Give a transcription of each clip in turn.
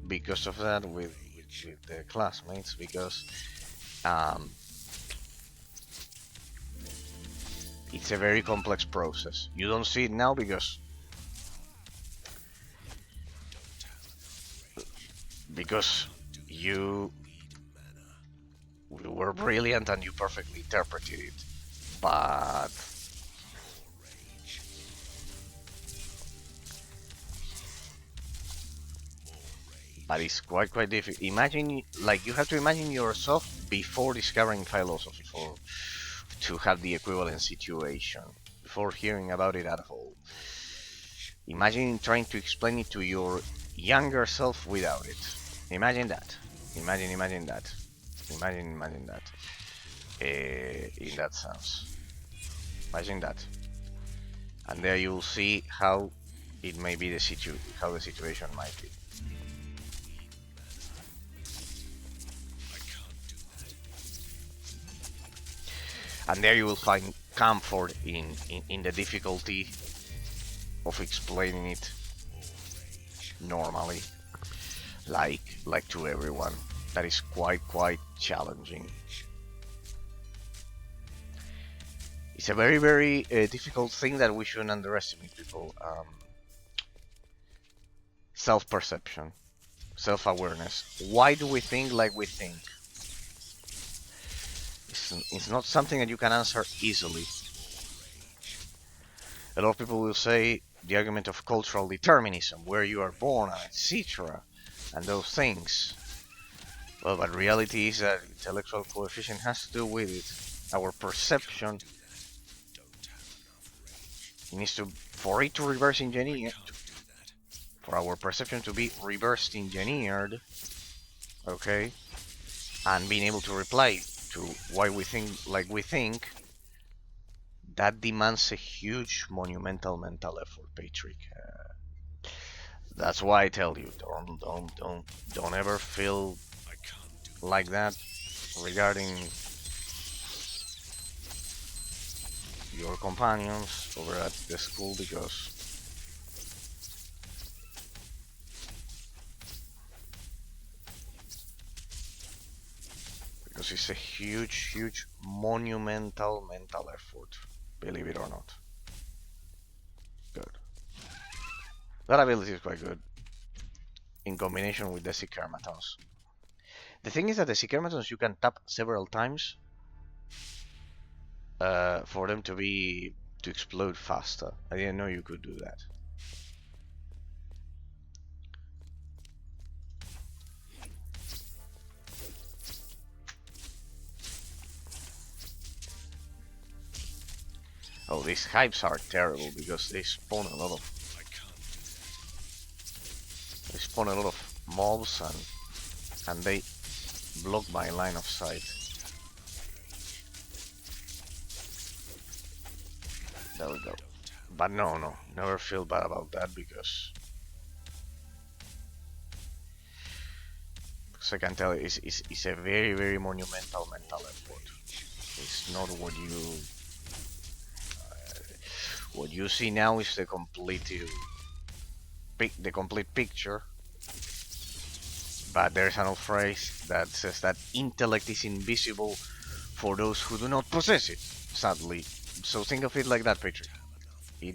because of that with the classmates, because it's a very complex process. You don't see it now because you were brilliant and you perfectly interpreted it, but it's quite difficult. Imagine, like, you have to imagine yourself before discovering philosophy to have the equivalent situation, before hearing about it at all. Imagine trying to explain it to your younger self without it. Imagine that. Imagine that. Imagine that. In that sense. Imagine that. And there you'll see how it may be how the situation might be. And there you will find comfort in the difficulty of explaining it normally, like to everyone. That is quite challenging. It's a very difficult thing that we shouldn't underestimate, people. Self-perception, self-awareness. Why do we think like we think? It's not something that you can answer easily. A lot of people will say the argument of cultural determinism, where you are born, etc., and those things. Well, but reality is that intellectual coefficient has to do with it. Our perception needs to, for it to reverse engineer, for our perception to be reverse engineered, okay, and being able to reply to why we think like we think, that demands a huge monumental mental effort, Patrick. That's why I tell you, don't ever feel like that regarding your companions over at the school, because it's a huge monumental mental effort, believe it or not. Good. That ability is quite good in combination with the Sikermatons. The thing is that the Sikermatons you can tap several times for them to explode faster. I didn't know you could do that. Oh, these hypes are terrible because they spawn a lot of mobs and they block my line of sight. There we go. But no, never feel bad about that, because I can tell you, it's a very monumental mental effort. It's not what you see now is the complete picture. But there's an old phrase that says that intellect is invisible for those who do not possess it, sadly. So think of it like that, Patrick. It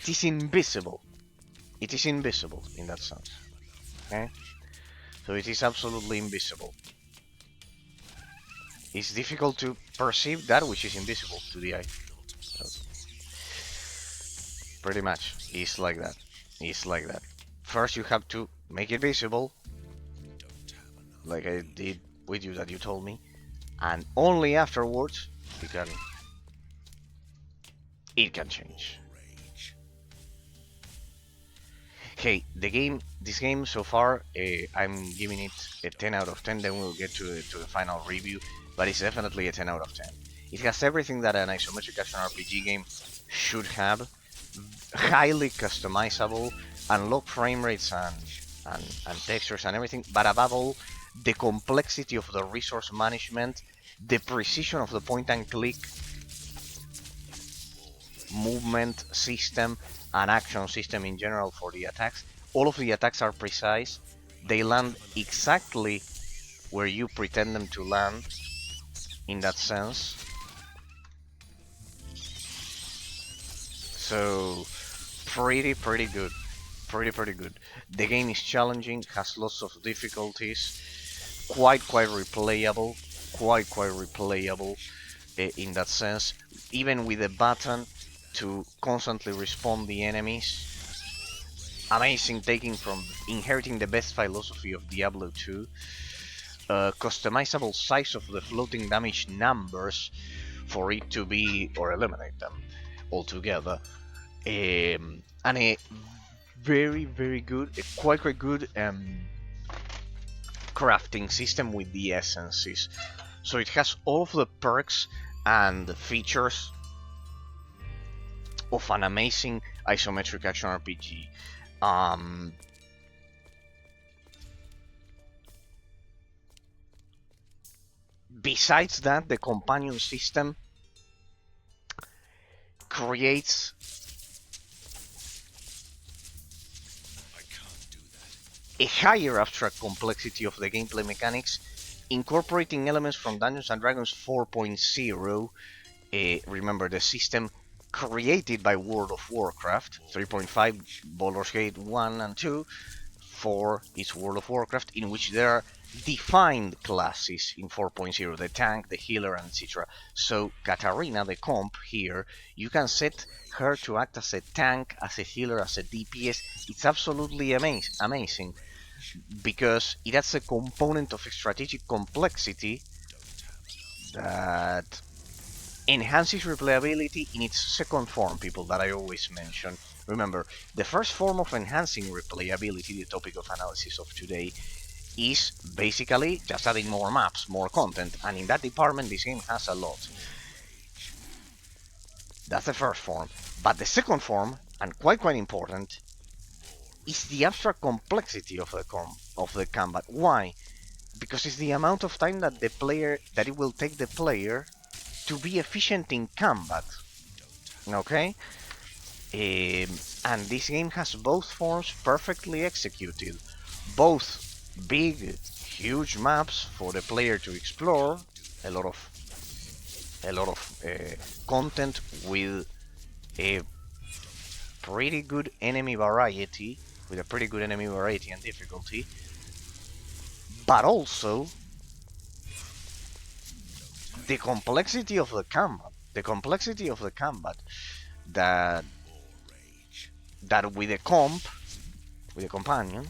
is invisible. It is invisible in that sense. Okay? So it is absolutely invisible. It's difficult to perceive that which is invisible to the eye. So, pretty much, it's like that. It's like that. First you have to make it visible, like I did with you that you told me, and only afterwards it can change. Okay, this game so far, I'm giving it a 10 out of 10. Then we'll get to the final review, but it's definitely a 10 out of 10. It has everything that an isometric action RPG game should have. Highly customizable, unlocked frame rates and textures and everything, but above all, the complexity of the resource management, the precision of the point and click movement system and action system in general for the attacks, All of the attacks are precise. They land exactly where you pretend them to land, in that sense. So, pretty good. Pretty good. The game is challenging, has lots of difficulties, quite replayable, quite replayable in that sense. Even with a button to constantly respawn the enemies. Amazing, taking from inheriting the best philosophy of Diablo 2. Customizable size of the floating damage numbers for it to be, or eliminate them altogether. And a very good, quite good crafting system with the essences. So it has all of the perks and the features of an amazing isometric action RPG. Besides that, the companion system creates a higher abstract complexity of the gameplay mechanics, incorporating elements from Dungeons & Dragons 4.0. Remember, the system created by World of Warcraft. 3.5, Baldur's Gate 1 and 2. 4 is World of Warcraft, in which there are defined classes in 4.0, the tank, the healer, and etc. So Katarina, the comp here, you can set her to act as a tank, as a healer, as a DPS. It's absolutely amazing, because it adds a component of strategic complexity that enhances replayability in its second form, people, that I always mention. Remember, the first form of enhancing replayability, the topic of analysis of today, is basically just adding more maps, more content, and in that department this game has a lot. That's the first form. But the second form, and quite important, is the abstract complexity of the combat. Why? Because it's the amount of time that it will take the player to be efficient in combat. Okay? And this game has both forms perfectly executed. Both big, huge maps for the player to explore, a lot of content with a pretty good enemy variety, and difficulty, but also the complexity of the combat, that with a companion,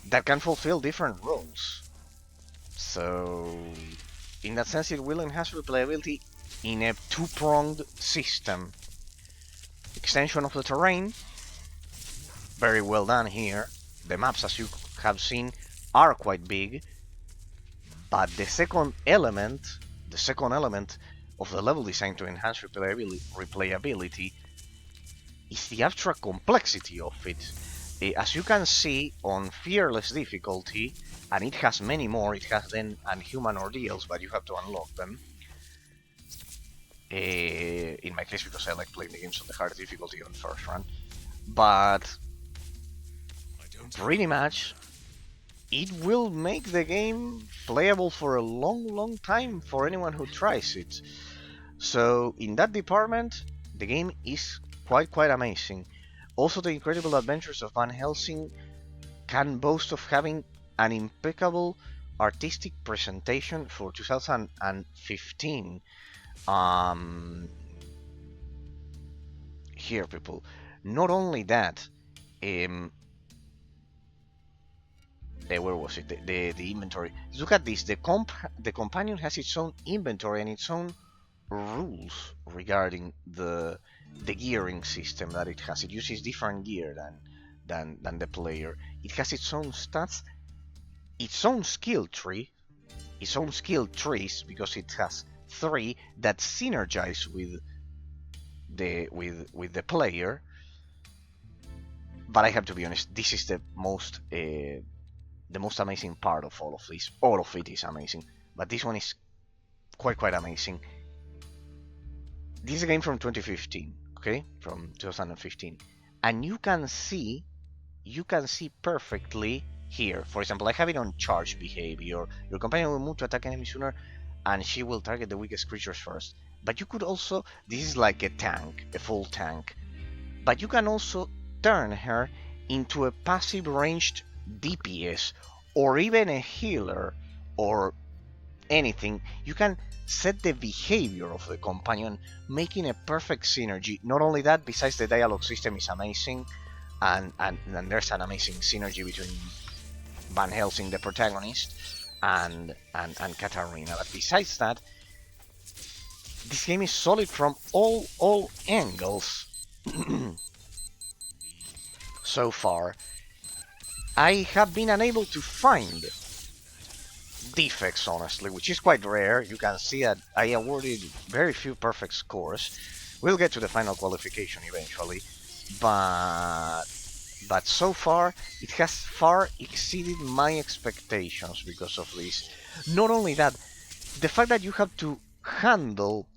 that can fulfill different roles. So in that sense, it will enhance replayability in a two-pronged system. Extension of the terrain, very well done here. The maps, as you have seen, are quite big, but the second element of the level design to enhance replayability is the abstract complexity of it. As you can see on Fearless difficulty, and it has many more, it has then Unhuman Ordeals, but you have to unlock them. In my case, because I like playing the games on the hard difficulty on first run. But pretty much, it will make the game playable for a long time for anyone who tries it. So in that department, the game is quite amazing. Also, the incredible adventures of Van Helsing can boast of having an impeccable artistic presentation for 2015. Here, people. Not only that, where was it? The inventory. Look at this. The companion has its own inventory and its own rules regarding the gearing system that it has. It uses different gear than the player. It has its own stats, its own skill trees, because it has 3 that synergize with the player. But I have to be honest, this is the most amazing part of all of this. All of it is amazing, but this one is quite amazing. This is a game from 2015, okay, from 2015, and you can see perfectly here. For example, I have it on charge behavior. Your companion will move to attack enemy sooner, and she will target the weakest creatures first. But you could also, this is like a tank, a full tank. But you can also turn her into a passive ranged DPS, or even a healer, or anything. You can set the behavior of the companion, making a perfect synergy. Not only that, besides the dialogue system is amazing, and there's an amazing synergy between Van Helsing, the protagonist, and Katarina. But besides that, this game is solid from all angles. So far, I have been unable to find defects, honestly, which is quite rare. You can see that I awarded very few perfect scores. We'll get to the final qualification eventually, but so far it has far exceeded my expectations because of this. Not only that, the fact that you have to handle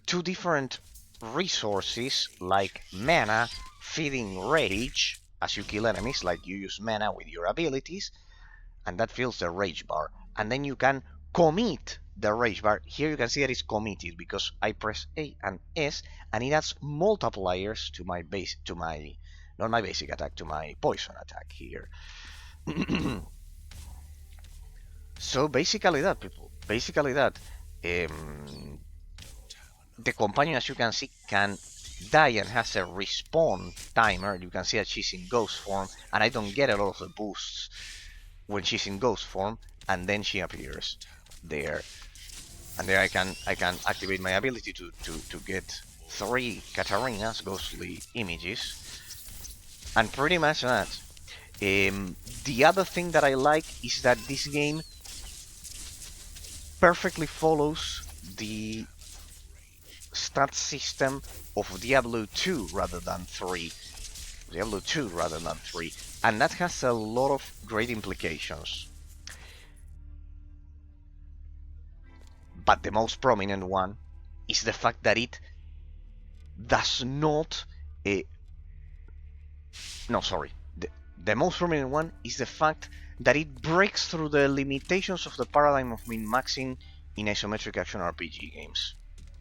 two different resources like mana, feeding rage as you kill enemies, like you use mana with your abilities, and that fills the rage bar, and then you can commit the rage bar. Here you can see that it's committed because I press A and S, and it adds multipliers to my base, to my, not my basic attack, to my poison attack here. So basically that, people. Basically that. The companion, as you can see, can die and has a respawn timer. You can see that she's in ghost form, and I don't get a lot of the boosts when she's in ghost form, and then she appears there. And there I can activate my ability to get 3 Katarinas, ghostly images, and pretty much that. The other thing that I like is that this game perfectly follows the stat system of Diablo 2 rather than 3. Diablo 2 rather than 3. And that has a lot of great implications. But the most prominent one is the fact that it does not... no, sorry. The most prominent one is the fact that it breaks through the limitations of the paradigm of min-maxing in isometric action RPG games.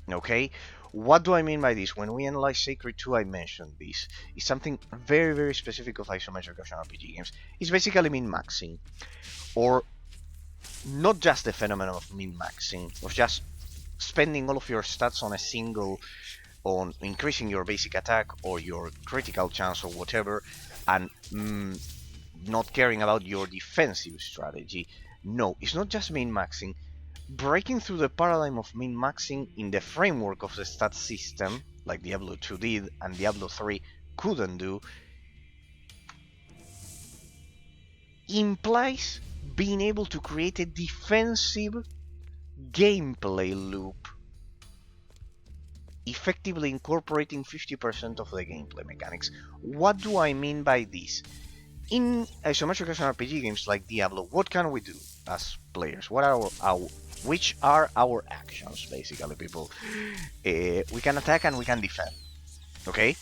Okay? What do I mean by this? When we analyze Sacred 2, I mentioned this. It's something very, very specific of isometric action RPG games. It's basically min-maxing. Or not just the phenomenon of min-maxing, of just spending all of your stats on a single, on increasing your basic attack or your critical chance or whatever, and not caring about your defensive strategy. No, it's not just min-maxing. Breaking through the paradigm of min-maxing in the framework of the stat system, like Diablo 2 did and Diablo 3 couldn't do, implies being able to create a defensive gameplay loop, effectively incorporating 50% of the gameplay mechanics. What do I mean by this? In isometric action RPG games like Diablo, what can we do as players? Which are our actions, basically, people? We can attack and we can defend. Okay?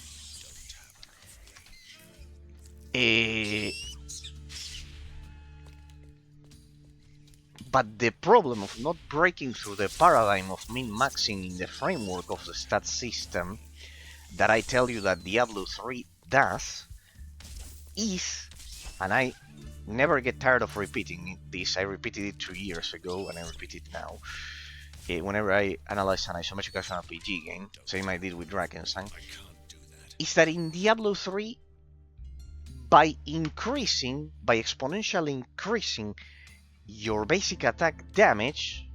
But the problem of not breaking through the paradigm of min-maxing in the framework of the stat system that I tell you that Diablo 3 does is, and I never get tired of repeating this, I repeated it 2 years ago and I repeat it now, whenever I analyze an isometric action RPG game, same I did with Drakensang, is that in Diablo 3, by exponentially increasing your basic attack damage,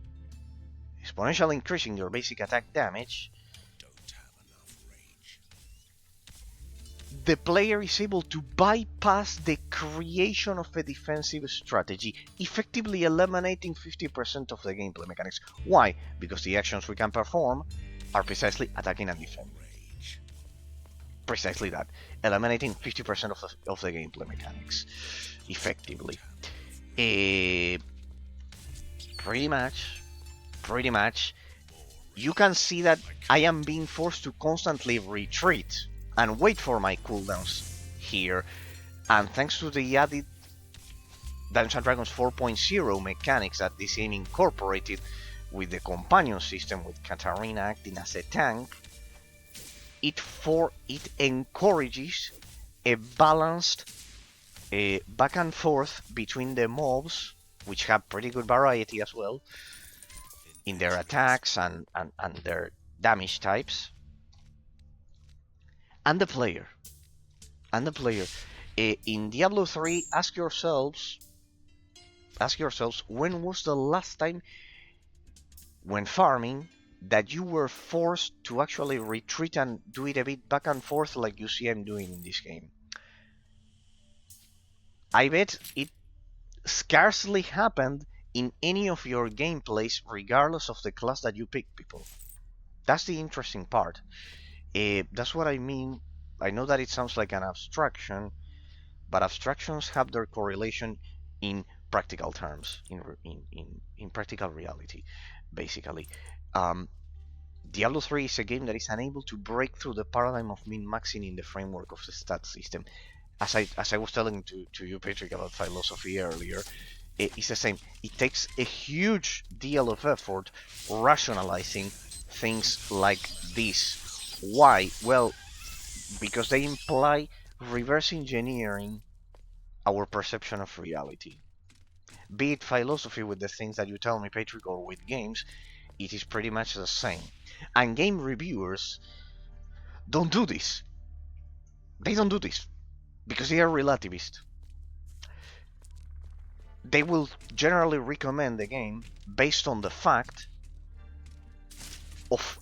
the player is able to bypass the creation of a defensive strategy, effectively eliminating 50% of the gameplay mechanics. Why? Because the actions we can perform are precisely attacking and defending. Precisely that. Eliminating 50% of the gameplay mechanics, effectively. Pretty much, you can see that I am being forced to constantly retreat and wait for my cooldowns here. And thanks to the added Dungeons & Dragons 4.0 mechanics that this game incorporated with the companion system, with Katarina acting as a tank, it encourages a balanced back and forth between the mobs, which have pretty good variety as well in their attacks and their damage types, and the player. In Diablo 3, ask yourselves, when was the last time when farming that you were forced to actually retreat and do it a bit back and forth like you see I'm doing in this game? I bet it scarcely happened in any of your gameplays, regardless of the class that you pick, people. That's the interesting part. That's what I mean. I know that it sounds like an abstraction, but abstractions have their correlation in practical terms, in practical reality, basically. Diablo 3 is a game that is unable to break through the paradigm of min-maxing in the framework of the stat system. As I was telling to you, Patrick, about philosophy earlier, it's the same. It takes a huge deal of effort rationalizing things like this. Why? Well, because they imply reverse engineering our perception of reality. Be it philosophy with the things that you tell me, Patrick, or with games, it is pretty much the same. And game reviewers don't do this. They don't do this because they are relativist. They will generally recommend the game based on the fact of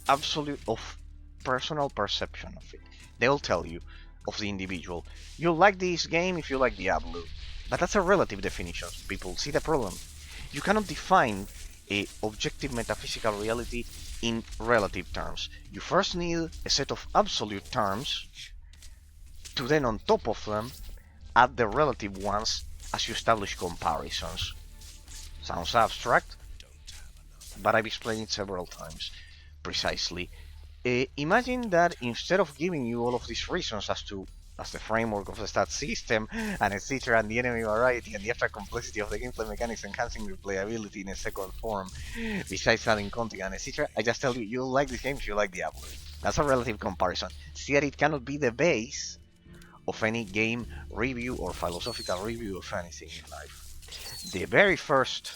personal perception of it. They'll tell you of the individual. You'll like this game if you like Diablo. But that's a relative definition. People see the problem. You cannot define a objective metaphysical reality in relative terms. You first need a set of absolute terms to then on top of them add the relative ones as you establish comparisons. Sounds abstract, but I've explained it several times precisely. Imagine that instead of giving you all of these reasons as the framework of the stat system and etc. and the enemy variety and the extra complexity of the gameplay mechanics enhancing replayability in a second form, besides adding content and etc., I just tell you, you like this game if you like Diablo. That's a relative comparison. See that it cannot be the base of any game review or philosophical review of anything in life. The very first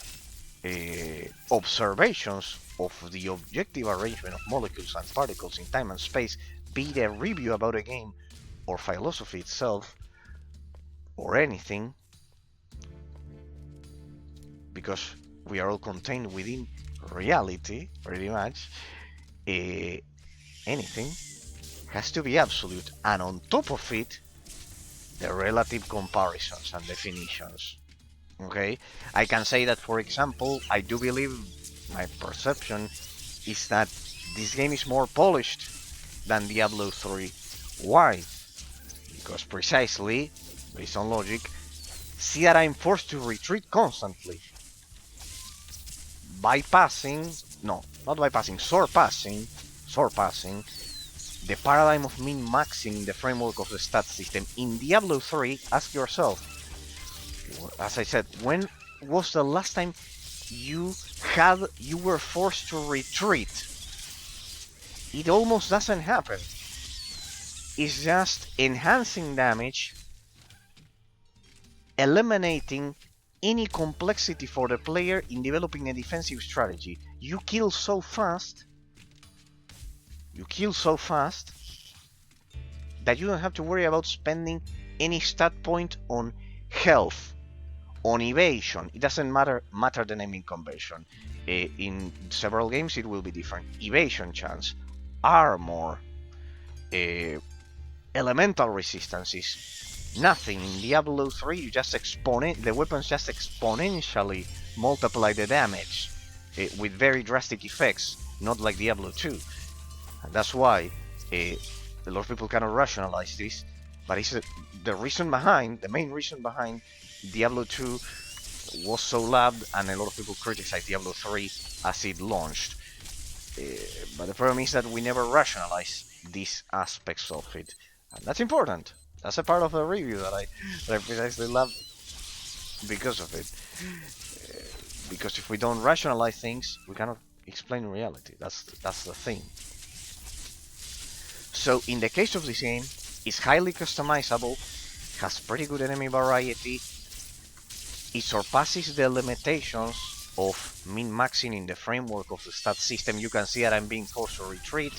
observations of the objective arrangement of molecules and particles in time and space, be it a review about a game or philosophy itself or anything, because we are all contained within reality pretty much, anything has to be absolute, and on top of it the relative comparisons and definitions. Okay, I can say that, for example, I do believe my perception is that this game is more polished than Diablo 3. Why? Because precisely, based on logic, see that I'm forced to retreat constantly. Surpassing the paradigm of min-maxing in the framework of the stat system. In Diablo 3, ask yourself, as I said, when was the last time you were forced to retreat? It almost doesn't happen. It's just enhancing damage, eliminating any complexity for the player in developing a defensive strategy. You kill so fast that you don't have to worry about spending any stat point on health, on evasion. It doesn't matter the naming convention. In several games it will be different. Evasion chance, armor, elemental resistances, nothing. In Diablo 3 you just the weapons just exponentially multiply the damage with very drastic effects, not like Diablo 2. And that's why a lot of people cannot rationalize this, but it's the main reason behind Diablo 2 was so loved, and a lot of people criticized Diablo 3 as it launched. But the problem is that we never rationalize these aspects of it. And that's important. That's a part of the review that I precisely love because of it. Because if we don't rationalize things, we cannot explain reality. That's the thing. So in the case of this game, it's highly customizable, has pretty good enemy variety, it surpasses the limitations of min-maxing in the framework of the stat system. You can see that I'm being forced to retreat,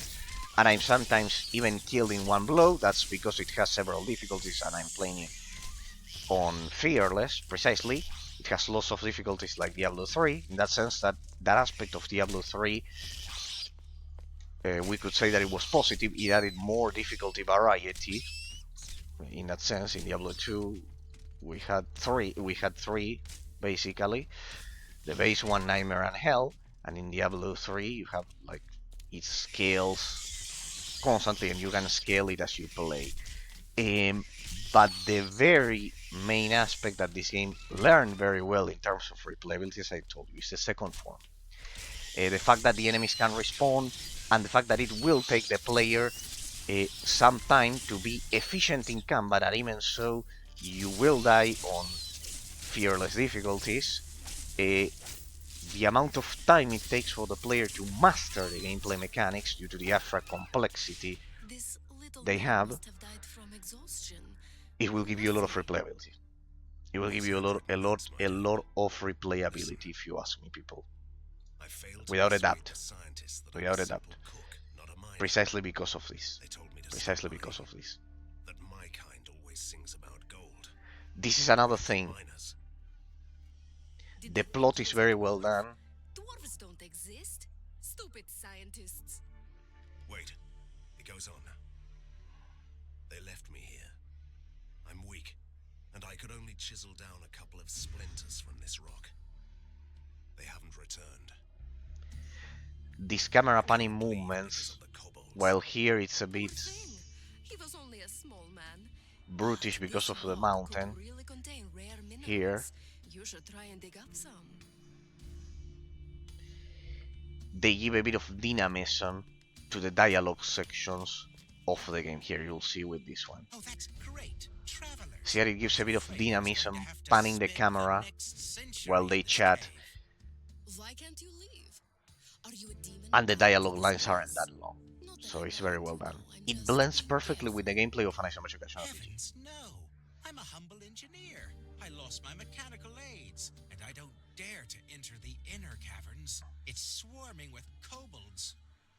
and I'm sometimes even killed in one blow. That's because it has several difficulties and I'm playing it on Fearless, precisely. It has lots of difficulties like Diablo 3, in that sense that aspect of Diablo 3, we could say that it was positive. It added more difficulty variety. In that sense, in Diablo 2, we had three basically. The base one, Nightmare and Hell, and in Diablo 3 you have like it scales constantly and you can scale it as you play. But the very main aspect that this game learned very well in terms of replayability, as I told you, is the second form. The fact that the enemies can respawn, and the fact that it will take the player some time to be efficient in combat, and even so, you will die on fearless difficulties. The amount of time it takes for the player to master the gameplay mechanics due to the abstract complexity they have, it will give you a lot of replayability. It will give you a lot of replayability, if you ask me, people. Without a doubt. Without a doubt. Precisely because of this. Precisely because of this. This is another thing. The plot is very well done. Dwarves don't exist. Stupid scientists. Wait, it goes on. They left me here. I'm weak, and I could only chisel down a couple of splinters from this rock. They haven't returned. These camera panning movements, while here it's a bit He was only a small man. brutish because of the mountain, here you should try and dig up some. they give a bit of dynamism to the dialogue sections of the game. Here you'll see with this one. Oh, that's great. See how it gives a bit of dynamism, panning the camera while they chat. Why can't you leave? Are you a demon? And the dialogue lines aren't that long, so it's very well done. It blends perfectly with the gameplay of an isometric action RPG. No, I'm a humble engineer. I lost my mechanical aids, and I don't dare to enter the inner caverns. It's swarming with kobolds.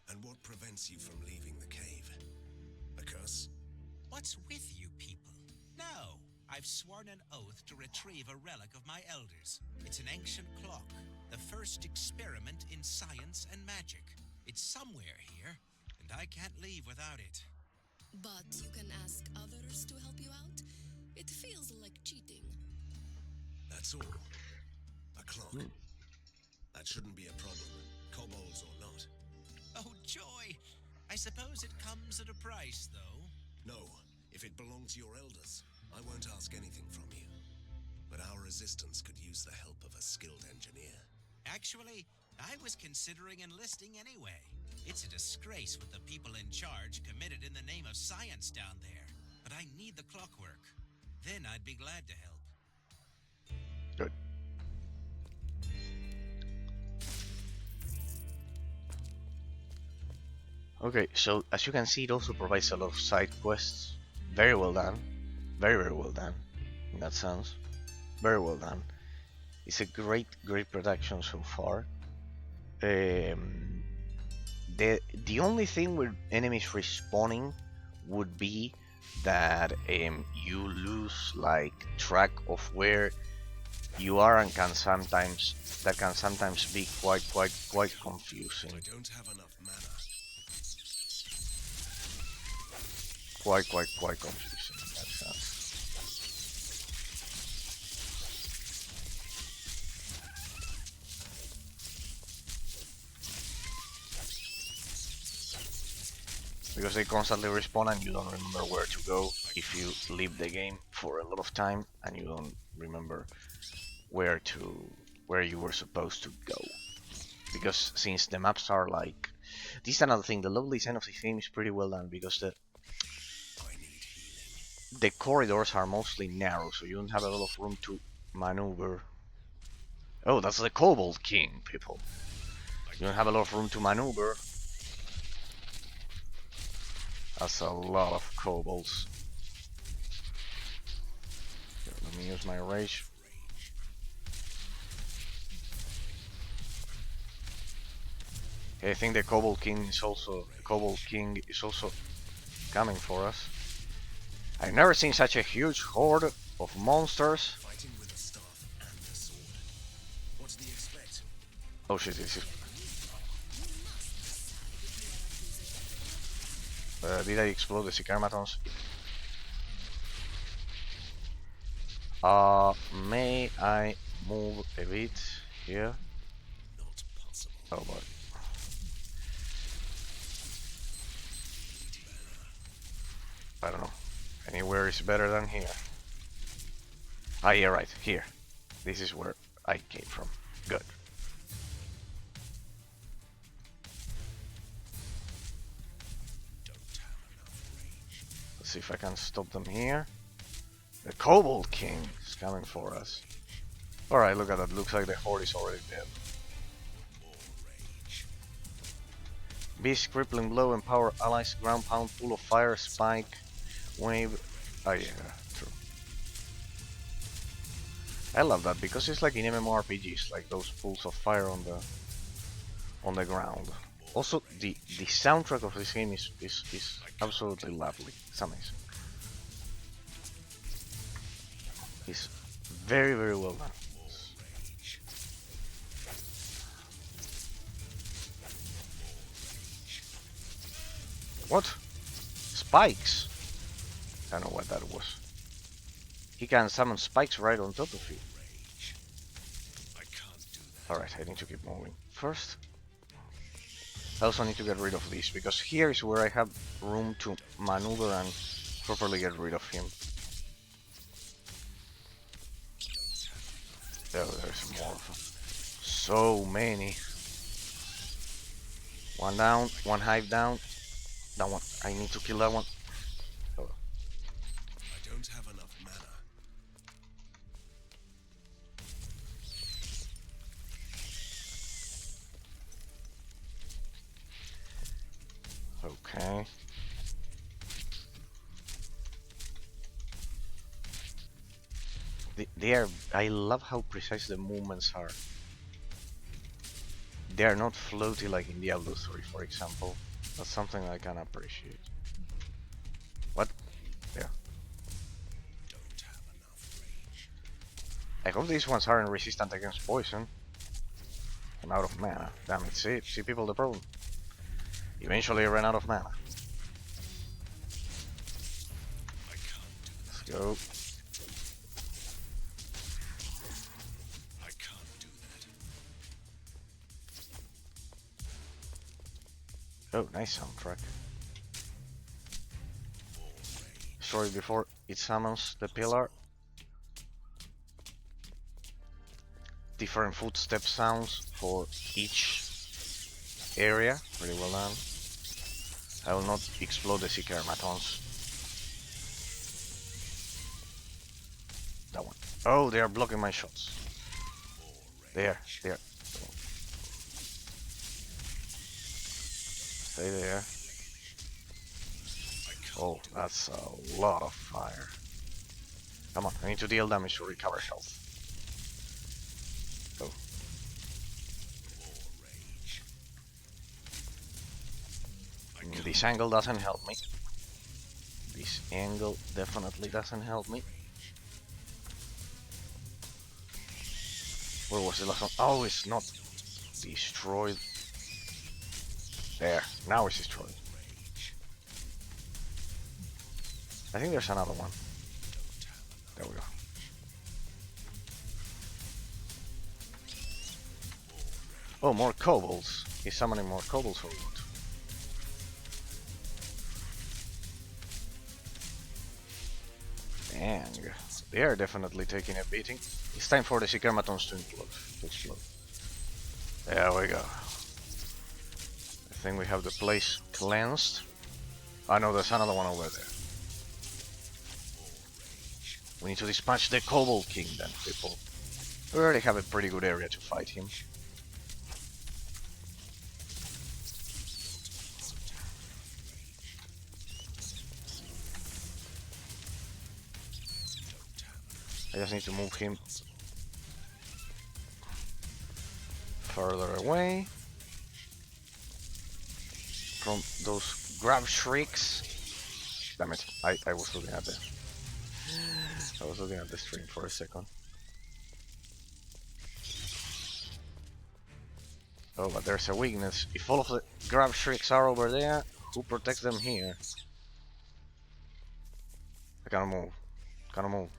And what prevents you from leaving the cave? A curse? What's with you people? No, I've sworn an oath to retrieve a relic of my elders. It's an ancient clock, the first experiment in science and magic. It's somewhere here, and I can't leave without it. But you can ask others to help you out? It feels like cheating. That's all. A clock. That shouldn't be a problem, kobolds or not. Oh, joy! I suppose it comes at a price, though. No, if it belonged to your elders, I won't ask anything from you. But our resistance could use the help of a skilled engineer. Actually, I was considering enlisting anyway. It's a disgrace what the people in charge committed in the name of science down there. But I need the clockwork. Then I'd be glad to help. Good. Okay, so as you can see, it also provides a lot of side quests. Very well done. Very, very well done. In that sense. Very well done. It's a great production so far. The only thing with enemies respawning would be that you lose like track of where you are, and can sometimes be quite confusing. I don't have enough mana. Quite confusing in that sense. Because they constantly respawn and you don't remember where to go if you leave the game for a lot of time and you don't remember where you were supposed to go. Because since the maps are like, this is another thing, the level design of the game is pretty well done, because the corridors are mostly narrow, so you don't have a lot of room to maneuver. Oh, that's the Kobold King, people. You don't have a lot of room to maneuver. That's a lot of kobolds. Here, let me use my rage. Okay, I think the Kobold King is also coming for us. I've never seen such a huge horde of monsters. Fighting with a staff and a sword. What do you expect? Oh shit, this is... did I explode the Sicarmatons? May I move a bit here? Not possible. Oh boy. I don't know. Anywhere is better than here. Ah, yeah, right, here. This is where I came from. Good. Don't have enough range. Let's see if I can stop them here. The Kobold King is coming for us. Alright, look at that. Looks like the horde is already dead. More rage. Beast, crippling blow, empower allies, ground pound, pool of fire, spike, wave. Oh yeah, true. I love that because it's like in MMORPGs, like those pools of fire on the ground. Also, the soundtrack of this game is absolutely lovely. It's amazing. It's very, very well done. What? Spikes? I don't know what that was. He can summon spikes right on top of you. I can't do that. Alright, I need to keep moving. First, I also need to get rid of this, because here is where I have room to maneuver and properly get rid of him. Oh, there's more of them. So many. One down, one hive down. That one, I need to kill that one. Oh. I don't have enough mana. Okay. They are. I love how precise the movements are. They are not floaty like in Diablo 3, for example. That's something I can appreciate. What? Yeah. Don't have enough range. I hope these ones aren't resistant against poison. I'm out of mana. Damn it, see people, the problem. Eventually I ran out of mana. I can't do Let's that. go. I can't do that. Oh, nice soundtrack. More rage. Destroy before it summons the pillar. Different footstep sounds for each area. Pretty well done. I will not explode the Sicarmatons. That one. Oh, they are blocking my shots. There. Stay there. Oh, that's a lot of fire. Come on, I need to deal damage to recover health. Oh. More rage. This angle doesn't help me. This angle definitely doesn't help me. Where was the last one? Oh, it's not destroyed. There, now it's destroyed. I think there's another one. There we go. Oh, more kobolds. He's summoning more kobolds for what? Dang. They are definitely taking a beating. It's time for the Sicarmatons to explode. There we go. I think we have the place cleansed. Oh no, there's another one over there. We need to dispatch the Kobold King then, people. We already have a pretty good area to fight him. I just need to move him further away from those grab shrieks. Damn it, I was looking at the stream for a second. Oh, but there's a weakness. If all of the grab shrieks are over there, who protects them here? I cannot move. Cannot move.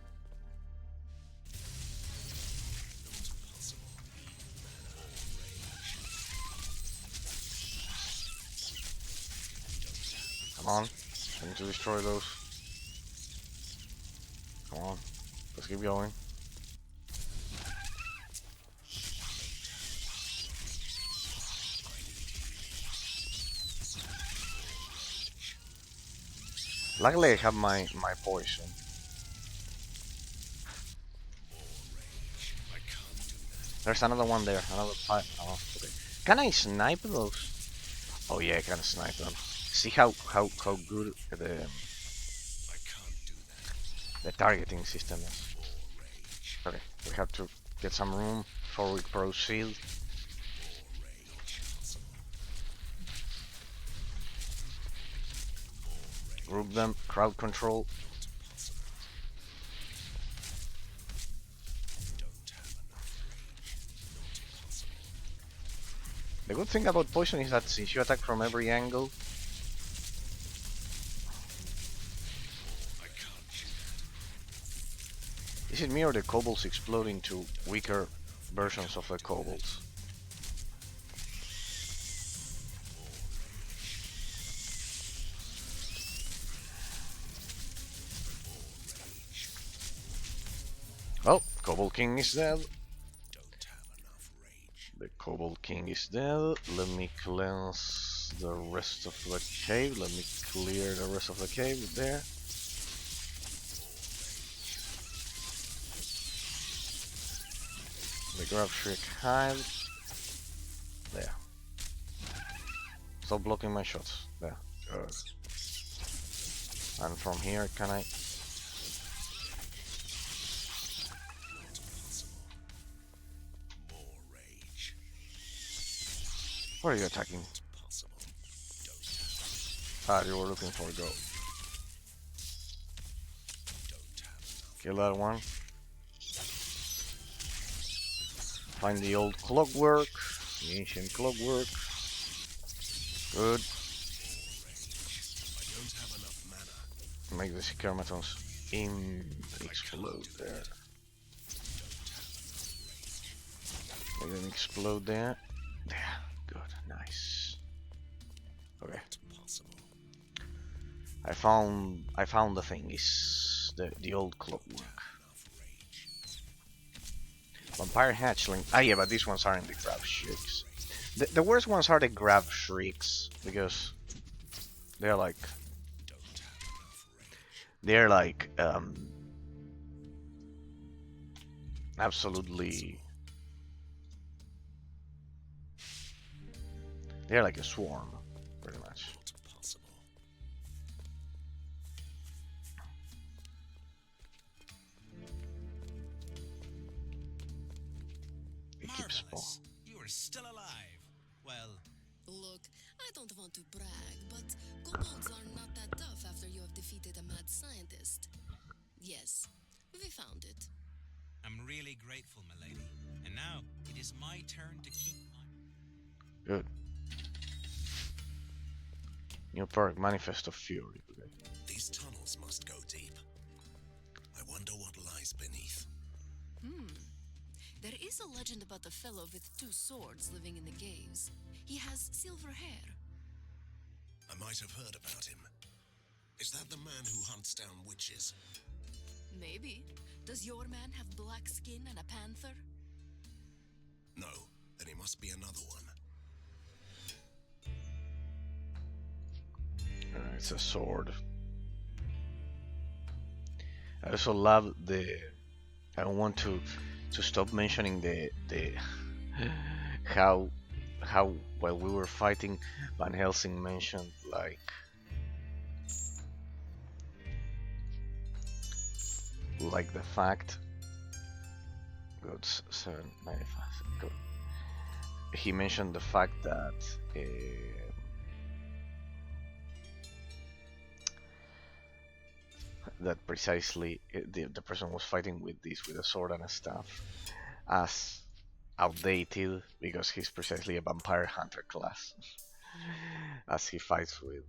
Come on. I need to destroy those. Come on. Let's keep going. Luckily I have my poison. There's another one there. Another five. Oh, okay. Can I snipe those? Oh yeah, I can snipe them. See how good the targeting system is. Okay, we have to get some room before we proceed. Group them, crowd control. The good thing about poison is that since you attack from every angle, is it me or the kobolds explode into weaker versions of the kobolds? Oh, Kobold King is dead. The Kobold King is dead. Let me cleanse the rest of the cave. Let me clear the rest of the cave there. The grab shriek hide. There. Stop blocking my shots. There. Good. And from here, can I? Where are you attacking? Ah, you were looking for a goat. Kill that one. Find the old clockwork, the ancient clockwork. Good. Make the Scarmatons explode there. Make them explode there. There. Good. Nice. Okay. I found the thing. Is the old clockwork. Vampire hatchling. Ah, yeah, but these ones aren't the grab shrieks. The worst ones are the grab shrieks because they're like absolutely. They're like a swarm, pretty much. Marvelous. You are still alive. Well, Look, I don't want to brag, but kobolds are not that tough after you have defeated a mad scientist. Yes, we found it. I'm really grateful, milady. And now it is my turn to keep my... Good. New perk, Manifest of Fury. Okay. These tunnels must go deep. I wonder what lies beneath. There is a legend about a fellow with 2 swords living in the caves. He has silver hair. I might have heard about him. Is that the man who hunts down witches? Maybe. Does your man have black skin and a panther? No, then he must be another one. It's a sword. I also love the. I don't want to stop mentioning the how how while we were fighting, Van Helsing mentioned like the fact. Good 795. Good. He mentioned the fact that. That precisely the person was fighting with a sword and a staff as outdated because he's precisely a vampire hunter class as he fights with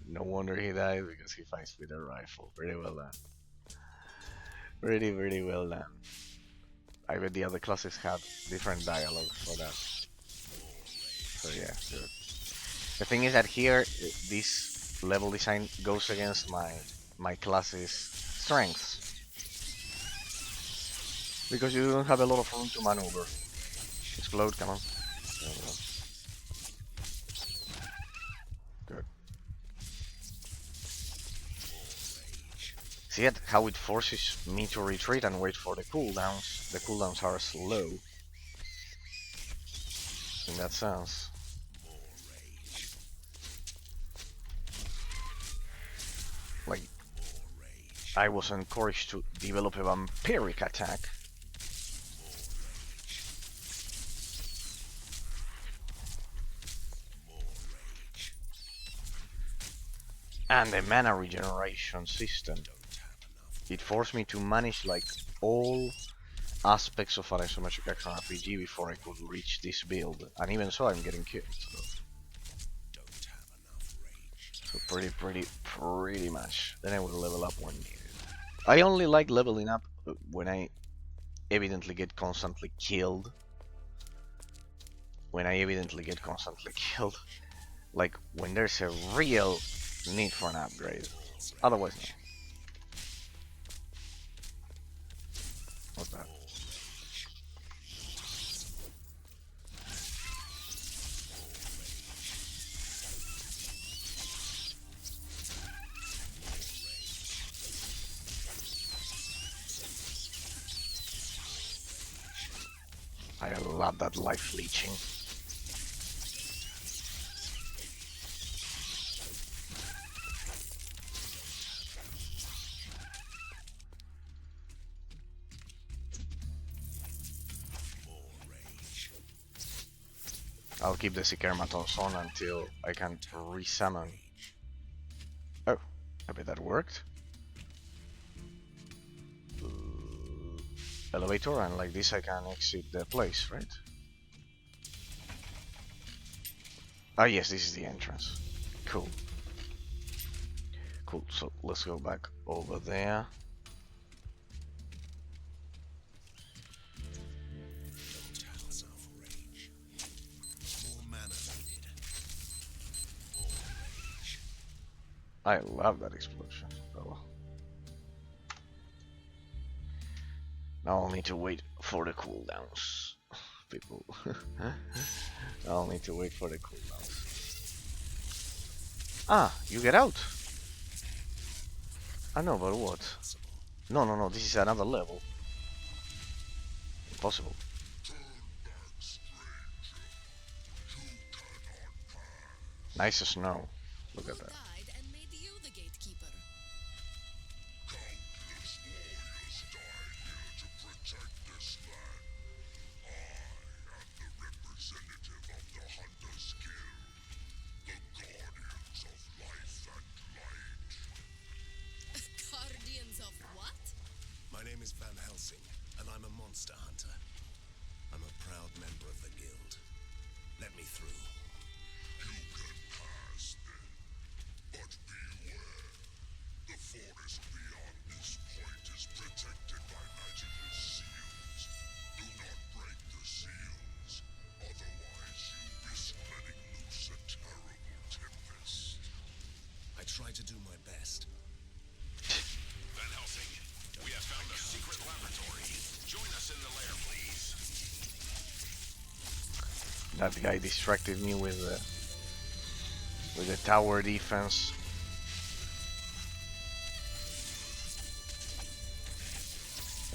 no wonder he died because he fights with a rifle. Pretty well done. Pretty well done. I bet the other classes have different dialogue for that. So yeah, good. The thing is that here this level design goes against my class's strengths because you don't have a lot of room to maneuver. Explode, come on. There we go. Good. See how it forces me to retreat and wait for the cooldowns. The cooldowns are slow in that sense. Like, I was encouraged to develop a vampiric attack. And the mana regeneration system. It forced me to manage like all aspects of an isometric action RPG before I could reach this build. And even so, I'm getting killed. So pretty much. Then I will level up when needed. I only like leveling up when I evidently get constantly killed. Like when there's a real need for an upgrade. Otherwise, no. What's that? I love that life leeching. I'll keep the Sikermatons on until I can resummon. Oh, I bet that worked. Elevator, and like this I can exit the place, right? Ah yes, this is the entrance. Cool. Cool, so let's go back over there. I love that explosion. Oh. Now I'll need to wait for the cooldowns. People. I'll need to wait for the cooldowns. Ah, you get out! I know, but what? No, this is another level. Impossible. Nice snow. Look at that. Died and made you the gatekeeper. Countless warriors died here to protect this land. I am the representative of the Hunter's Guild, the guardians of life and light. Guardians of what? My name is Van Helsing, and I'm a monster hunter. I'm a proud member of the guild. Let me through. You can pass then, but beware. The forest beyond this point is protected by magical seals. Do not break the seals, otherwise you risk letting loose a terrible tempest. I try to do my best. Van Helsing, we have found a secret laboratory. Join us in the lair, please. That guy distracted me with the tower defense.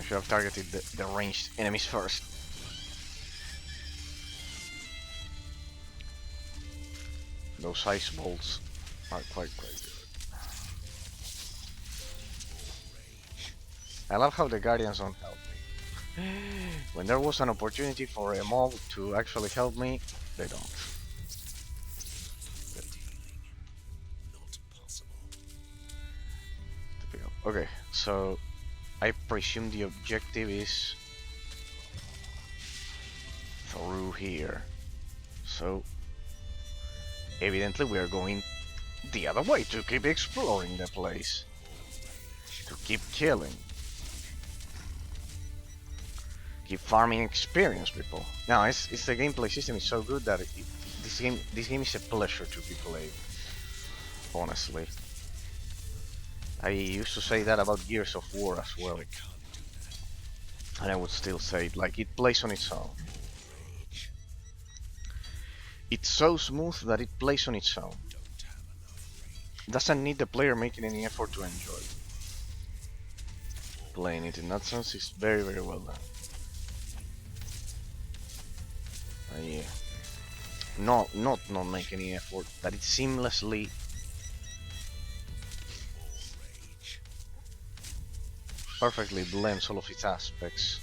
should have targeted the ranged enemies first. Those ice bolts are quite good. I love how the guardians don't help me. When there was an opportunity for a mob to actually help me, they don't. Not possible. Typical. Okay, so I presume the objective is through here. So evidently we are going the other way to keep exploring the place. To keep killing. Keep farming experience, people. Now, it's the gameplay system is so good that this game is a pleasure to be played. Honestly, I used to say that about Gears of War as well, and I would still say it. Like, it plays on its own. It's so smooth that it plays on its own. Doesn't need the player making any effort to enjoy playing it. In that sense, it's very, very well done. Yeah. Not make any effort. That it seamlessly perfectly blends all of its aspects.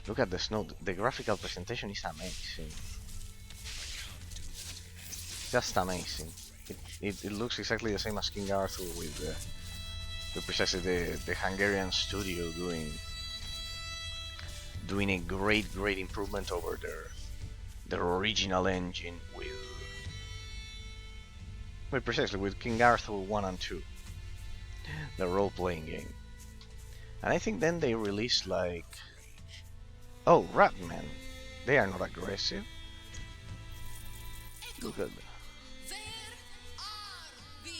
Look at the snow. The graphical presentation is amazing. Just amazing. It looks exactly the same as King Arthur with precisely the Hungarian studio doing a great improvement over their original engine with precisely with King Arthur 1 and 2, the role-playing game. And I think then they released like, oh, Ratman, they are not aggressive. Look at that. Where are we?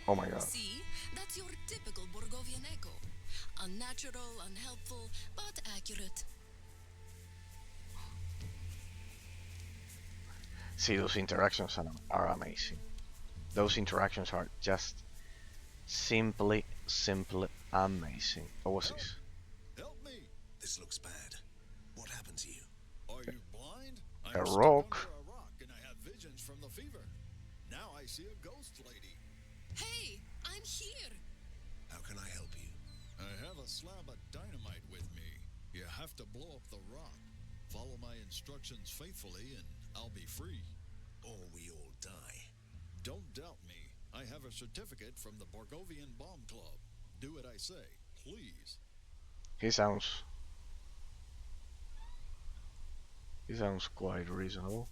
Oh my god. See, that's your typical Borgovian echo. Unnatural, unhelpful, but accurate. See, those interactions are amazing. Those interactions are just simply amazing. What was this? Help me! This looks bad. What happened to you? Are you blind? A I'm stuck rock. under a rock and I have visions from the fever. Now I see a ghost lady. Hey, I'm here. How can I help you? I have a slab of dynamite with me. You have to blow up the rock. Follow my instructions faithfully and I'll be free. Or we all die. Don't doubt me. I have a certificate from the Borgovian Bomb Club. Do what I say, please. He sounds quite reasonable.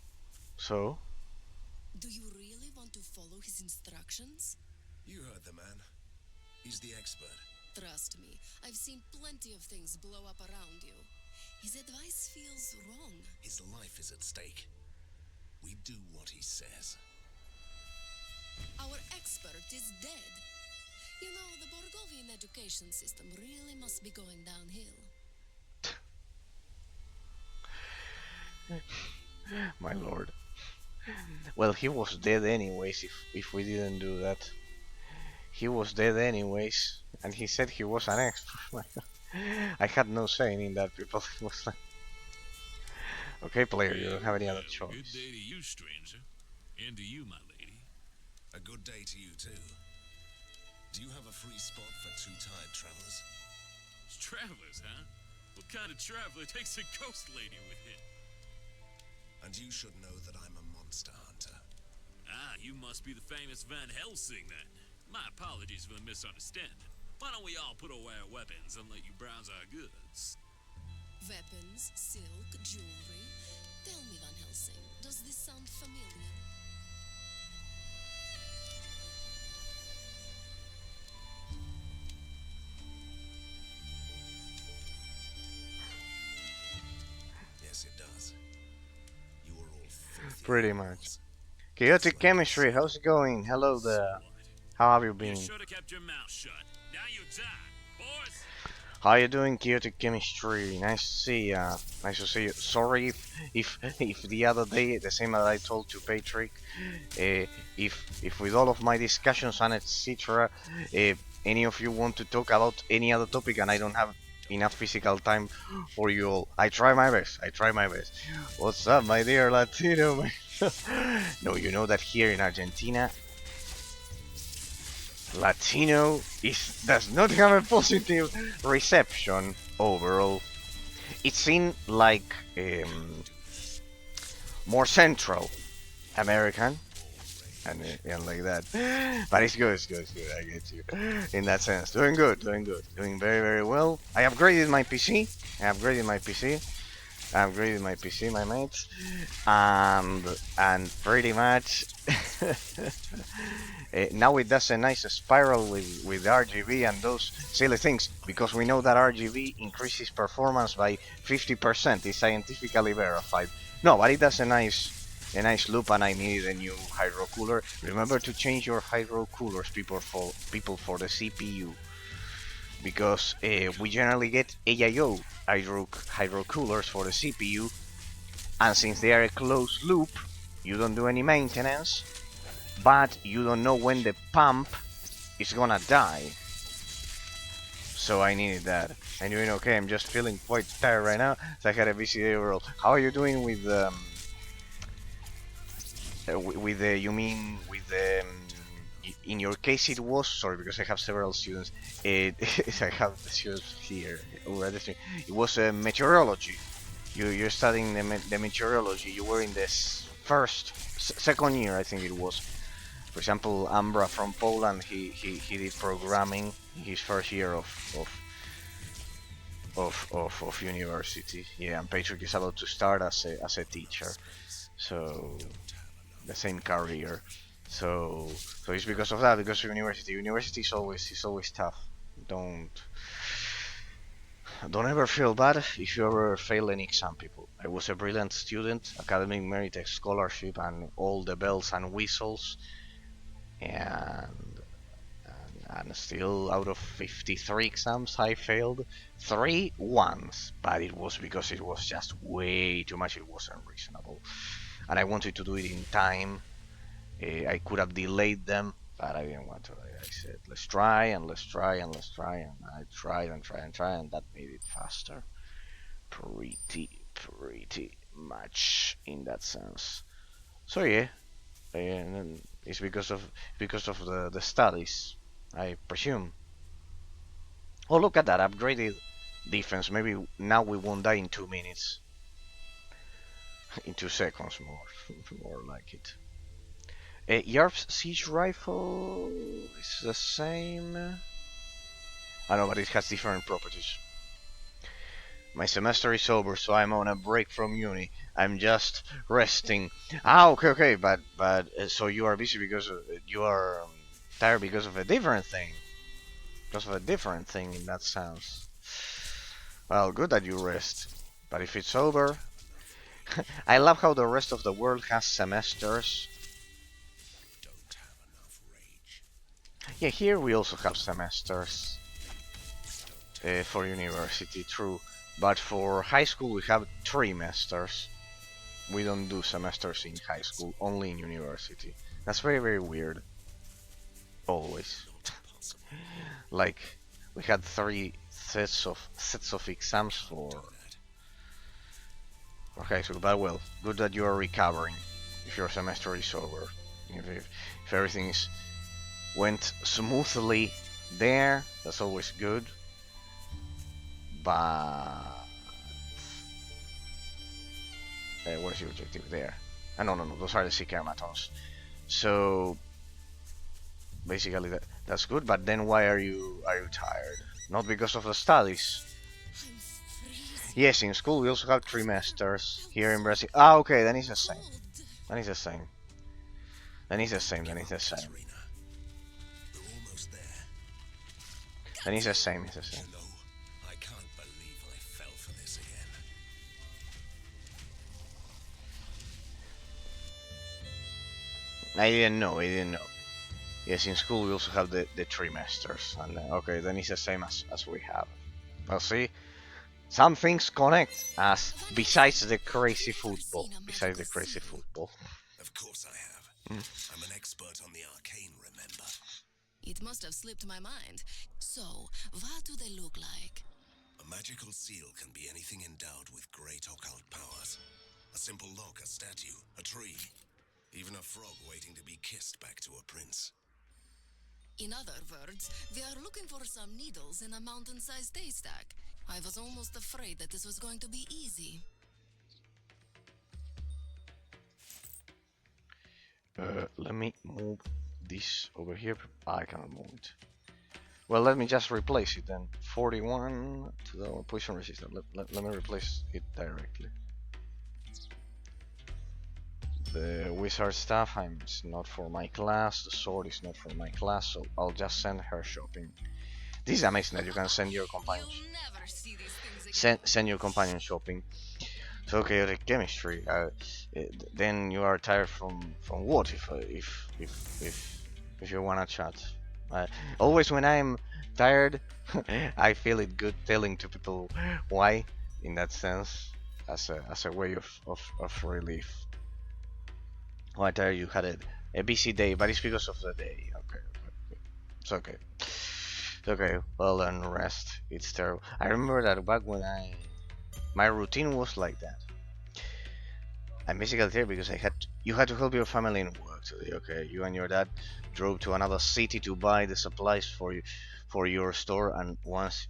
So, Do you really want to follow his instructions? You heard the man. He's the expert. Trust me, I've seen plenty of things blow up around you. His advice feels wrong. His life is at stake. We do what he says. Our expert is dead. You know, the Borgovian education system really must be going downhill. my lord. Well, he was dead anyways if we didn't do that. He was dead anyways, and he said he was an expert. I had no saying in that, people. It was like, okay, player, you don't have any other Good choice. day to you, stranger. And to you, my lady. A good day to you too. Do you have a free spot for two tired travelers? It's travelers, huh? What kind of traveler takes a ghost lady with it? And you should know that I'm a monster hunter. Ah, you must be the famous Van Helsing then. My apologies for the misunderstanding. Why don't we all put away our weapons and let you browse our goods? Weapons, silk, jewelry. Tell me, Van Helsing, does this sound familiar? Yes, it does. You are all filthy Pretty animals. much. Chaotic chemistry, how's it going? Hello there. How have you You been? should have kept your mouth shut. Now you die, boys. How you doing, Chaotic Chemistry? Nice to see ya. Nice to see you. Sorry if the other day, the same as I told to Patrick, if with all of my discussions and etc., any of you want to talk about any other topic and I don't have enough physical time for you all, I try my best. I try my best. What's up, my dear Latino? No, you know that here in Argentina, Latino does not have a positive reception overall. It's seen like more Central American and like that. But it's good, it's good, it's good. I get you in that sense. Doing good, doing very very well. I upgraded my PC. I upgraded my PC, my mates, and pretty much now it does a nice spiral with RGB and those silly things, because we know that RGB increases performance by 50%. It's scientifically verified. No, but it does a nice loop, and I needed a new hydro cooler. Remember to change your hydro coolers, people for the CPU, because we generally get AIO hydro coolers for the CPU, and since they are a closed loop, you don't do any maintenance, but you don't know when the pump is gonna die. So I needed that. I'm doing okay. I'm just feeling quite tired right now. So I had a busy day overall. How are you doing with the? You mean with the? In your case, it was, sorry, because I have several students. I have students here. It was meteorology. You're studying the meteorology. You were in this second year, I think it was. For example, Ambra from Poland, he did programming in his first year of university. Yeah, and Patrick is about to start as a teacher, so the same career. So it's because of that, because of university. University is always tough. Don't ever feel bad if you ever fail an exam, people. I was a brilliant student, academic merit, scholarship, and all the bells and whistles. And still, out of 53 exams, I failed 3 once. But it was because it was just way too much. It wasn't reasonable, and I wanted to do it in time. I could have delayed them, but I didn't want to. I said, let's try and let's try and let's try, and I tried and tried and tried, and that made it faster. Pretty much in that sense. So yeah, and it's because of the studies, I presume. Oh, look at that upgraded defense. Maybe now we won't die in 2 minutes. In 2 seconds more like it. Yarp's siege rifle is the same. I know, but it has different properties. My semester is over, so I'm on a break from uni. I'm just resting. Ah, okay, but so you are busy because you are tired because of a different thing. Because of a different thing in that sense. Well, good that you rest. But if it's over, I love how the rest of the world has semesters. Yeah, here we also have semesters for university, true. But for high school we have trimesters. We don't do semesters in high school, only in university. That's very very weird. Always. Like we had 3 sets of exams for high school. But well, good that you are recovering. If your semester is over, if everything went smoothly there, that's always good. But what is your objective there? No, those are the Sikermatons. So basically that's good. But then why are you tired? Not because of the studies. I'm freezing. Yes, in school we also have trimesters here in Brazil. Ah, okay, then it's the same. Then it's the same. Then it's the same. Then it's the same. We're almost there. Then it's the same. It's the same. You know, I can't believe I fell for this again. I didn't know. Yes, in school we also have the trimesters, and okay, then it's the same as we have. Well, see, some things connect us When I besides say, the have crazy you ever football. seen a Besides the magical crazy seal? football. Of course I have. I'm an expert on the arcane, remember? It must have slipped my mind. So, what do they look like? A magical seal can be anything endowed with great occult powers. A simple lock, a statue, a tree, even a frog waiting to be kissed back to a prince. In other words, we are looking for some needles in a mountain-sized haystack. I was almost afraid that this was going to be easy. Let me move this over here. I cannot move it. Well, let me just replace it then. 41 to the poison resistant. Let me replace it directly. The wizard staff, it's not for my class. The sword is not for my class, so I'll just send her shopping. This is amazing that you can send your companions. You'll never see these things again. Send your companion shopping. So chaotic chemistry. Then you are tired from what? If you wanna chat. Always when I'm tired, I feel it good telling to people why. In that sense, as a way of relief. Why tired you had a busy day, but it's because of the day. Okay, it's okay. It's okay. Well then, rest. It's terrible. I remember that back when my routine was like that. I'm basically there because you had to help your family in work today. Okay, you and your dad drove to another city to buy the supplies for your store, and once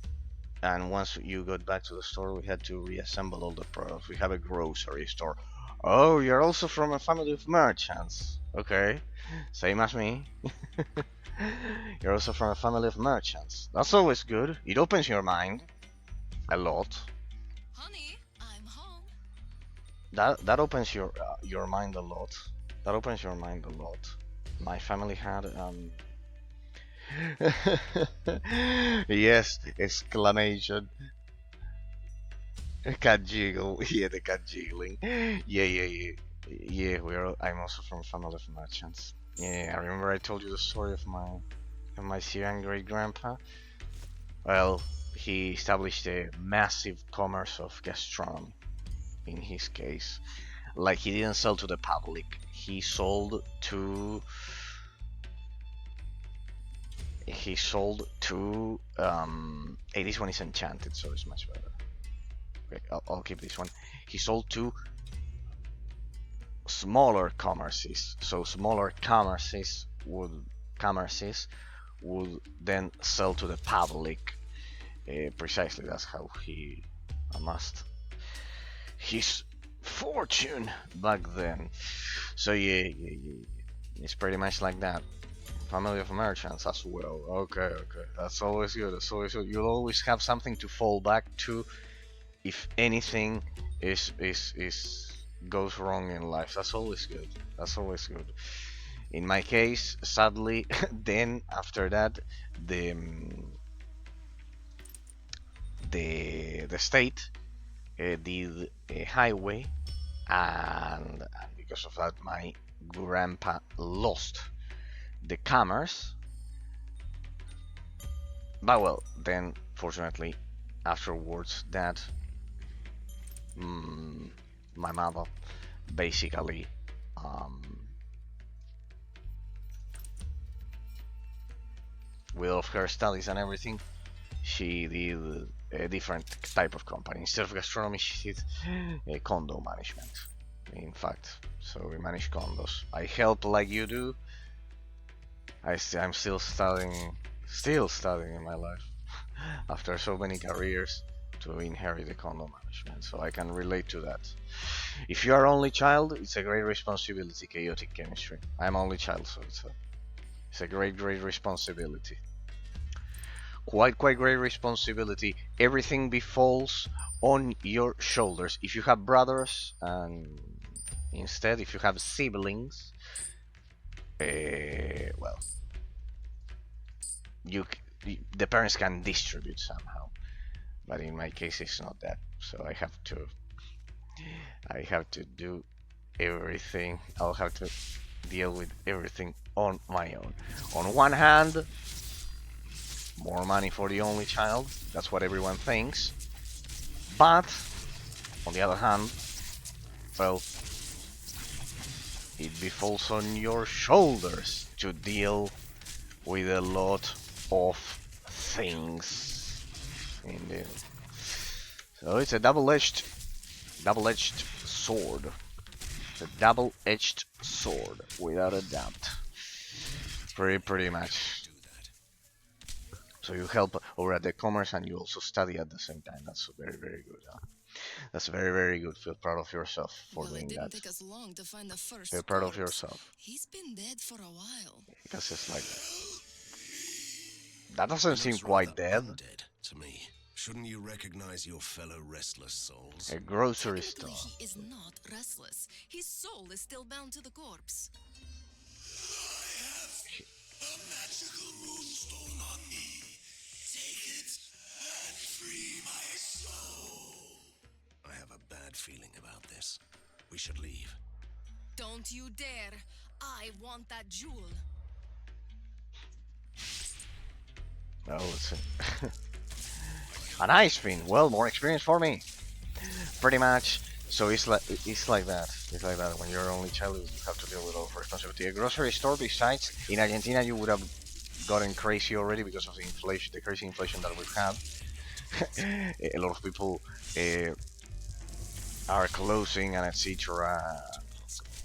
you got back to the store, we had to reassemble all the products. We have a grocery store. Oh, you're also from a family of merchants. Okay, same as me. You're also from a family of merchants. That's always good. It opens your mind a lot. Honey, I'm home. That opens your mind a lot. That opens your mind a lot. My family had yes, exclamation. Cat jiggle. Yeah, the cat jiggling. Yeah. I'm also from a family of merchants. Yeah, I remember I told you the story of my Syrian great grandpa. Well, he established a massive commerce of gastronomy. In his case, like he didn't sell to the public. He sold to hey, this one is enchanted, so it's much better. Okay, I'll keep this one. He sold to smaller commerces. So smaller commerces would then sell to the public. Precisely, that's how he amassed his fortune back then. So yeah. It's pretty much like that. Family of merchants as well. Okay. That's always good. That's always good. You'll always have something to fall back to if anything is goes wrong in life. That's always good. That's always good. In my case, sadly, then after that, the state did a highway, and because of that, my grandpa lost the commerce. But well, then fortunately, afterwards, that my mother basically with all of her studies and everything, she did a different type of company. Instead of gastronomy, she did a condo management. In fact, so we manage condos. I help like you do. I'm still studying in my life after so many careers to inherit the condo management, so I can relate to that. If you are only child, it's a great responsibility. Chaotic chemistry. I'm only child, so it's a great responsibility. Quite great responsibility. Everything befalls on your shoulders. If you have brothers, and instead, if you have siblings, well, the parents can distribute somehow. But in my case, it's not that. So I have to do everything. I'll have to deal with everything on my own. On one hand, more money for the only child. That's what everyone thinks. But on the other hand, well, it befalls on your shoulders to deal with a lot of things. Indeed. So it's a double-edged sword. It's a double-edged sword, without a doubt. Pretty much. So you help over at the commerce and you also study at the same time. That's very good. That's very good. Feel proud of yourself for doing It that. didn't take us long to find the first Feel proud of corpse. yourself. He's been dead for a while. Because it's like that doesn't He seem looks quite rather dead. undead to me. Shouldn't you recognize your fellow restless souls? A grocery Technically, store. he is not restless. His soul is still bound to the corpse. A magical moonstone on me. Take it and free my soul. I have a bad feeling about this. We should leave. Don't you dare! I want that jewel. Oh, let's see. A nice spin. Well, more experience for me. Pretty much. So it's like that. It's like that. When you're only child, you have to deal with all of responsibility. A grocery store, besides, in Argentina, you would have gotten crazy already because of the inflation, the crazy inflation that we've had. A lot of people are closing and etc.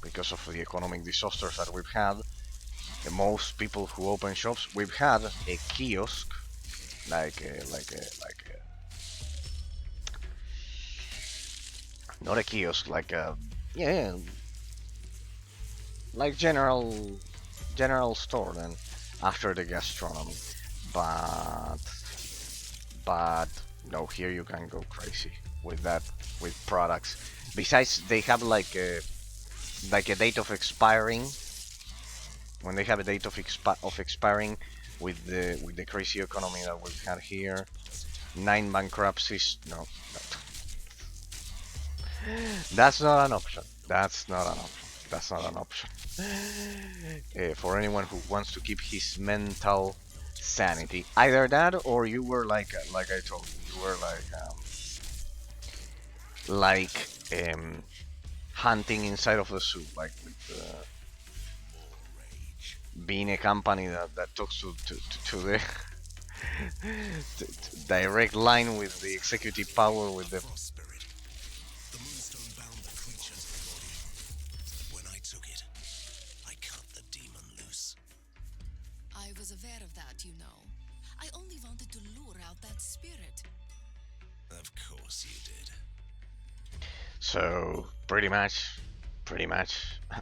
because of the economic disasters that we've had. Most people who open shops, we've had a kiosk, not a kiosk, like a like general store. Then after the gastronomy, but no, here you can go crazy with that, with products. Besides, they have like a date of expiring. When they have a date of expiring, with the crazy economy that we've had here, 9 bankruptcies. No, that's not an option. That's not an option. For anyone who wants to keep his mental sanity, either that or you were like I told you, you were hunting inside of the zoo, like with being a company that talks to the direct line with the executive power, with the Frost spirit. The moonstone bound the creature to the body. When I took it, I cut the demon loose. I was aware of that, you know. I only wanted to lure out that spirit. Of course you did. so pretty much,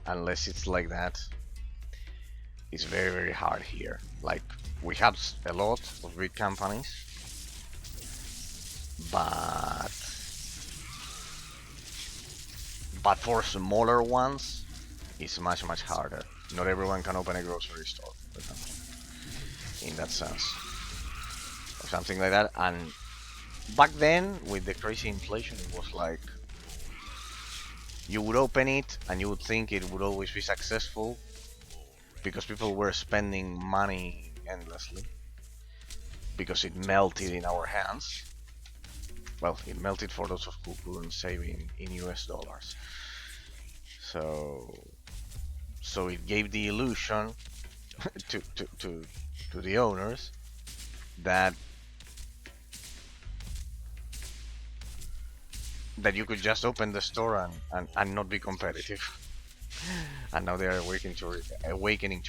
unless it's like that, it's very hard here. Like, we have a lot of big companies, but for smaller ones, it's much harder. Not everyone can open a grocery store, for example, in that sense, or something like that. And back then, with the crazy inflation, it was like you would open it and you would think it would always be successful, because people were spending money endlessly, because it melted in our hands. Well, it melted for those of who couldn't save in US dollars. So it gave the illusion to the owners that you could just open the store and not be competitive. And now they are awakening to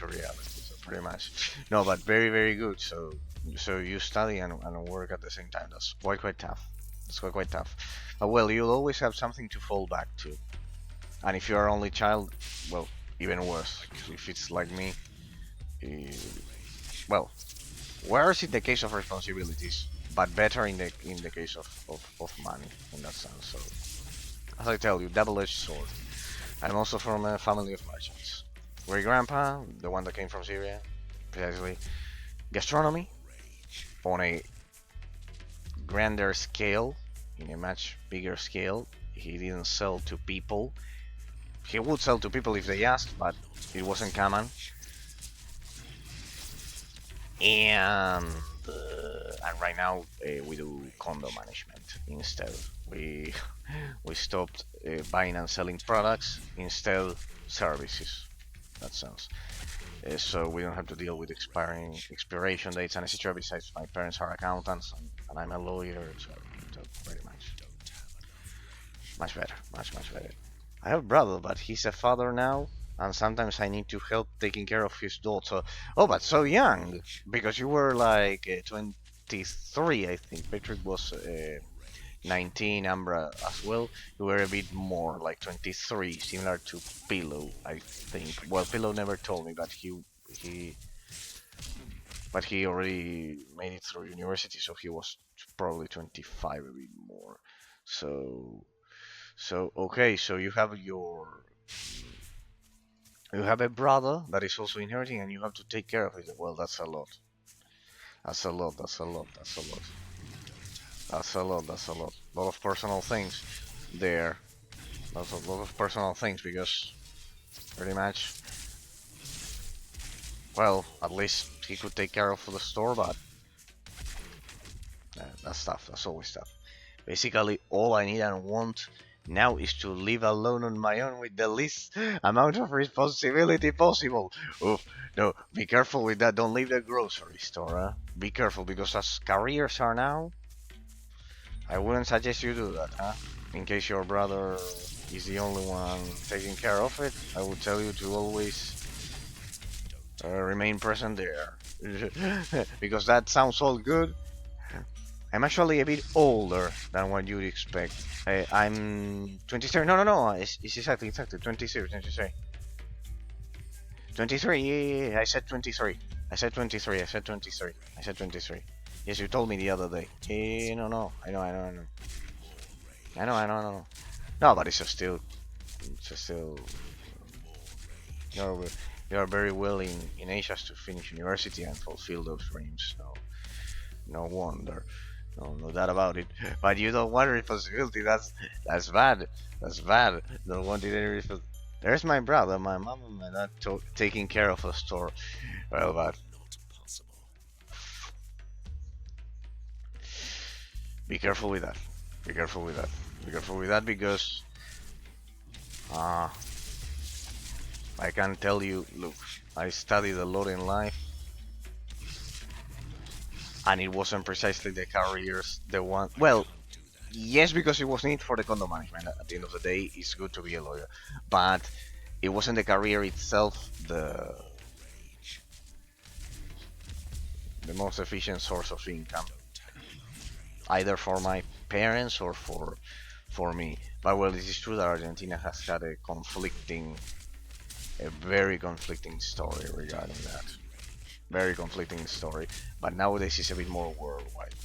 reality. So pretty much, no, but very good. So you study and work at the same time. That's quite tough. It's quite tough. But well, you'll always have something to fall back to. And if you are only child, well, even worse. If it's like me, well, worse in the case of responsibilities, but better in the case of money, in that sense. So, as I tell you, double-edged sword. I'm also from a family of merchants. Great grandpa, the one that came from Syria, precisely. Gastronomy, on a grander scale, in a much bigger scale. He didn't sell to people. He would sell to people if they asked, but it wasn't common. And and right now we do condo management instead. We we stopped buying and selling products, instead services. That sense. So we don't have to deal with expiration dates and etc. Besides, my parents are accountants and I'm a lawyer, so pretty much better, much better. I have a brother, but he's a father now, and sometimes I need to help taking care of his daughter. Oh, but so young, because you were like 23, I think. Patrick was 19, Ambra as well. You were a bit more, like 23, similar to Pillow, I think. Well, Pillow never told me, but he he already made it through university, so he was probably 25, a bit more. So okay, so you have a brother that is also inheriting, and you have to take care of it. Well, that's a lot. That's a lot. That's a lot. That's a lot. That's a lot. That's a lot. A lot of personal things there. That's a lot of personal things because pretty much, well, at least he could take care of the store, but that's tough. That's always tough. Basically, all I need and want now is to live alone on my own with the least amount of responsibility possible. Oof, no, be careful with that. Don't leave the grocery store, huh? Be careful, because as careers are now, I wouldn't suggest you do that, huh? In case your brother is the only one taking care of it, I would tell you to always remain present there. Because that sounds all good. I'm actually a bit older than what you'd expect. I'm 23. No. It's exactly 23. 23. Yeah. I said 23. I said 23. I said 23. I said 23. Yes, you told me the other day. No. I know. No, but it's just still. You're you're very willing in Asia to finish university and fulfill those dreams. No wonder. No doubt about it. But you don't want responsibility. That's bad. That's bad. Don't want any responsibility. There's my brother, my mom, and my dad taking care of the store. Well, but be careful with that. Be careful with that. Be careful with that, because I can tell you. Look, I studied a lot in life, and it wasn't precisely the careers the one. Well, yes, because it was needed for the condo management. At the end of the day, it's good to be a lawyer, but it wasn't the career itself the most efficient source of income, either for my parents or for me. But well, it is true that Argentina has had a very conflicting story regarding that. Very conflicting story, but nowadays it's a bit more worldwide.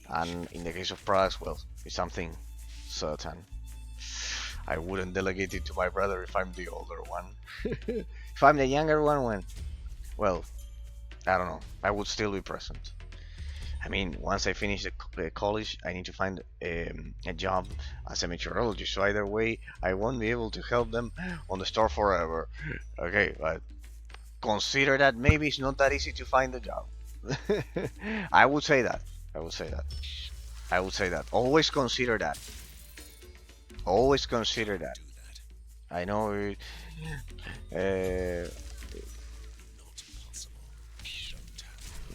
And in the case of products, well, it's something certain. I wouldn't delegate it to my brother if I'm the older one. If I'm the younger one, well, I don't know. I would still be present. I mean, once I finish the college, I need to find a job as a meteorologist. So either way, I won't be able to help them on the store forever. Okay, but consider that maybe it's not that easy to find a job. I would say that. Always consider that. Always consider that. I know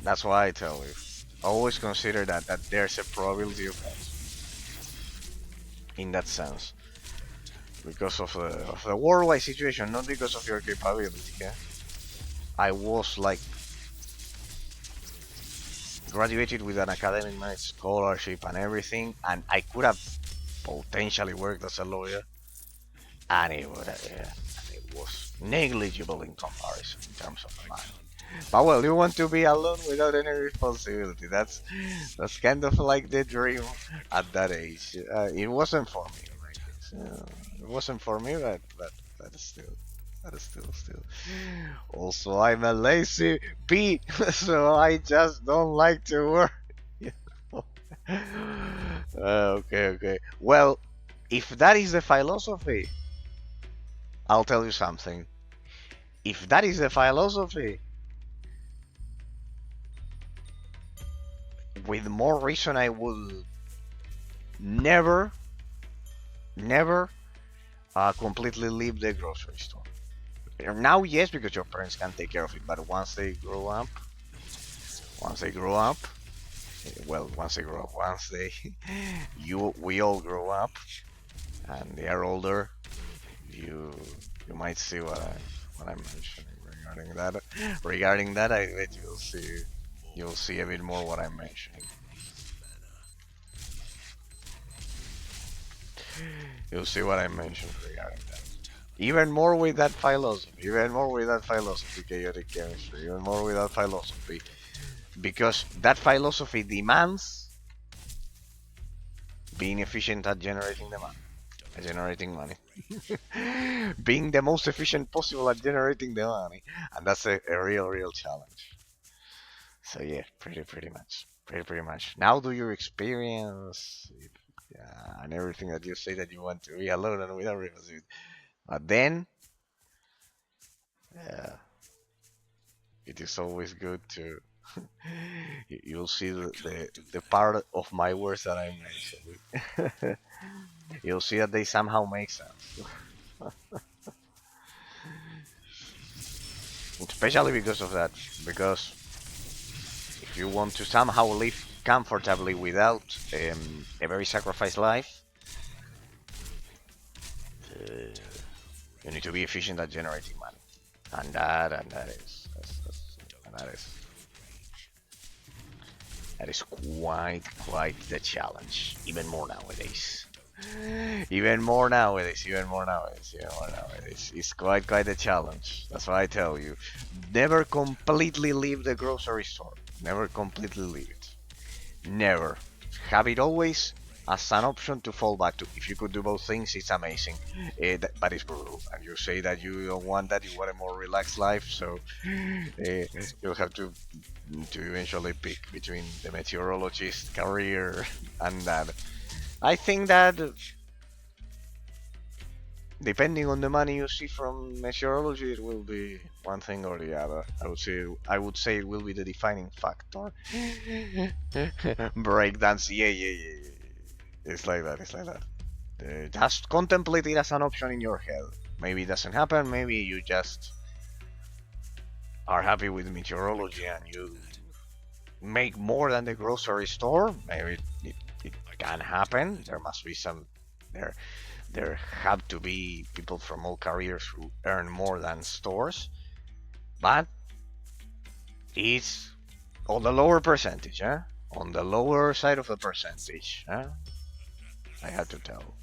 that's why I tell you. Always consider that there's a probability of that. In that sense. Because of the worldwide situation, not because of your capability, yeah? I was like graduated with an academic merit scholarship and everything, and I could have potentially worked as a lawyer, and it was negligible in comparison in terms of money. But well, you want to be alone without any responsibility. That's kind of like the dream at that age. It wasn't for me. It wasn't for me, but still. That is still. Also, I'm a lazy bee, so I just don't like to work. Okay. Well, if that is the philosophy, I'll tell you something. If that is the philosophy, with more reason, I will never, never completely leave the grocery store. Now, yes, because your parents can take care of it, but once they grow up, well, once they grow up, once they, we all grow up, and they are older, you, you might see what I'm mentioning regarding that. Regarding that, I bet you'll see a bit more what I'm mentioning. You'll see what I mentioned regarding that. Even more with that philosophy, even more with that philosophy, chaotic chemistry, even more with that philosophy, because that philosophy demands being efficient at generating money, being the most efficient possible at generating the money, and that's a real challenge. So yeah, pretty much. Now, do you experience it, yeah, and everything that you say that you want to be alone and without repository, but then, yeah, it is always good to you'll see the part of my words that I mentioned. You'll see that they somehow make sense. Especially because of that. Because if you want to somehow live comfortably without a very sacrificed life, uh, you need to be efficient at generating money, and that is quite the challenge, even more nowadays. It's quite a challenge. That's why I tell you, never completely leave the grocery store. Never completely leave it. Never. Have it always as an option to fall back to. If you could do both things, it's amazing. But it's brutal. And you say that you don't want that, you want a more relaxed life, so you'll have to eventually pick between the meteorologist career and that. I think that depending on the money you see from meteorology, it will be one thing or the other. I would say it will be the defining factor. Breakdance, yeah. It's like that. Just contemplate it as an option in your head. Maybe it doesn't happen. Maybe you just are happy with meteorology and you make more than the grocery store. Maybe it can happen. There must be some there. There have to be people from all careers who earn more than stores, but it's on the lower percentage, huh? On the lower side of the percentage, huh? I have to tell.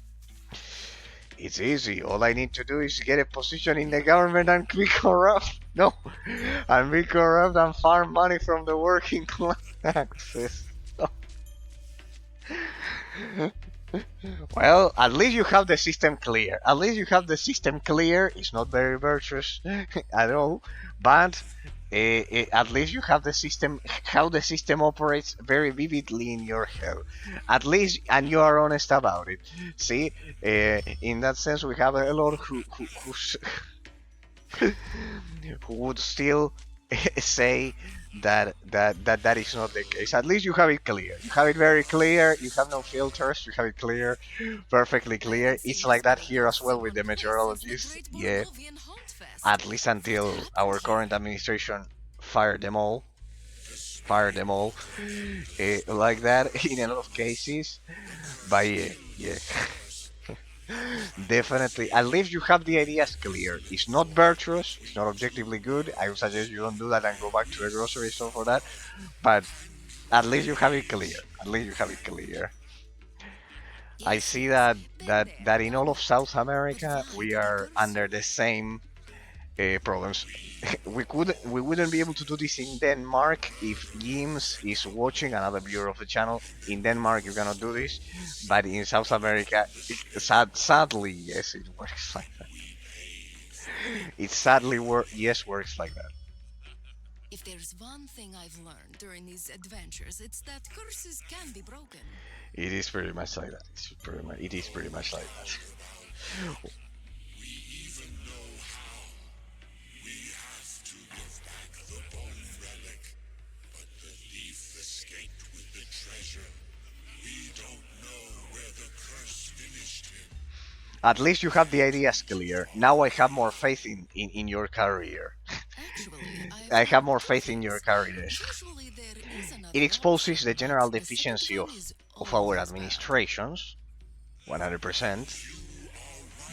It's easy. All I need to do is get a position in the government and be corrupt. No, and be corrupt and farm money from the working classes. Well, at least you have the system clear. At least you have the system clear. It's not very virtuous at all, but at least you have the system, how the system operates very vividly in your head. At least, and you are honest about it. See, in that sense, we have a lot who would still say that is not the case. At least you have it clear. You have it very clear. You have no filters. You have it clear, perfectly clear. It's like that here as well with the meteorologists. Yeah, at least until our current administration fired them all. Fired them all, like that in a lot of cases. But yeah. Definitely. At least you have the ideas clear. It's not virtuous. It's not objectively good. I would suggest you don't do that and go back to the grocery store for that. But at least you have it clear. At least you have it clear. I see that in all of South America we are under the same problems. We wouldn't be able to do this in Denmark if Games is watching, another viewer of the channel. In Denmark you cannot do this, but in South America, sadly, yes, it works like that. It sadly works like that. If there's one thing I've learned during these adventures, it's that curses can be broken. It is pretty much like that. It is pretty much like that. To give back the bone relic, but the thief escaped with the At least you have the ideas clear. Now I have more faith in your career. Actually, I I've have heard more two faith in your things. career. Usually there is It another exposes the option, general but a second deficiency plan is of our always better. administrations, 100%.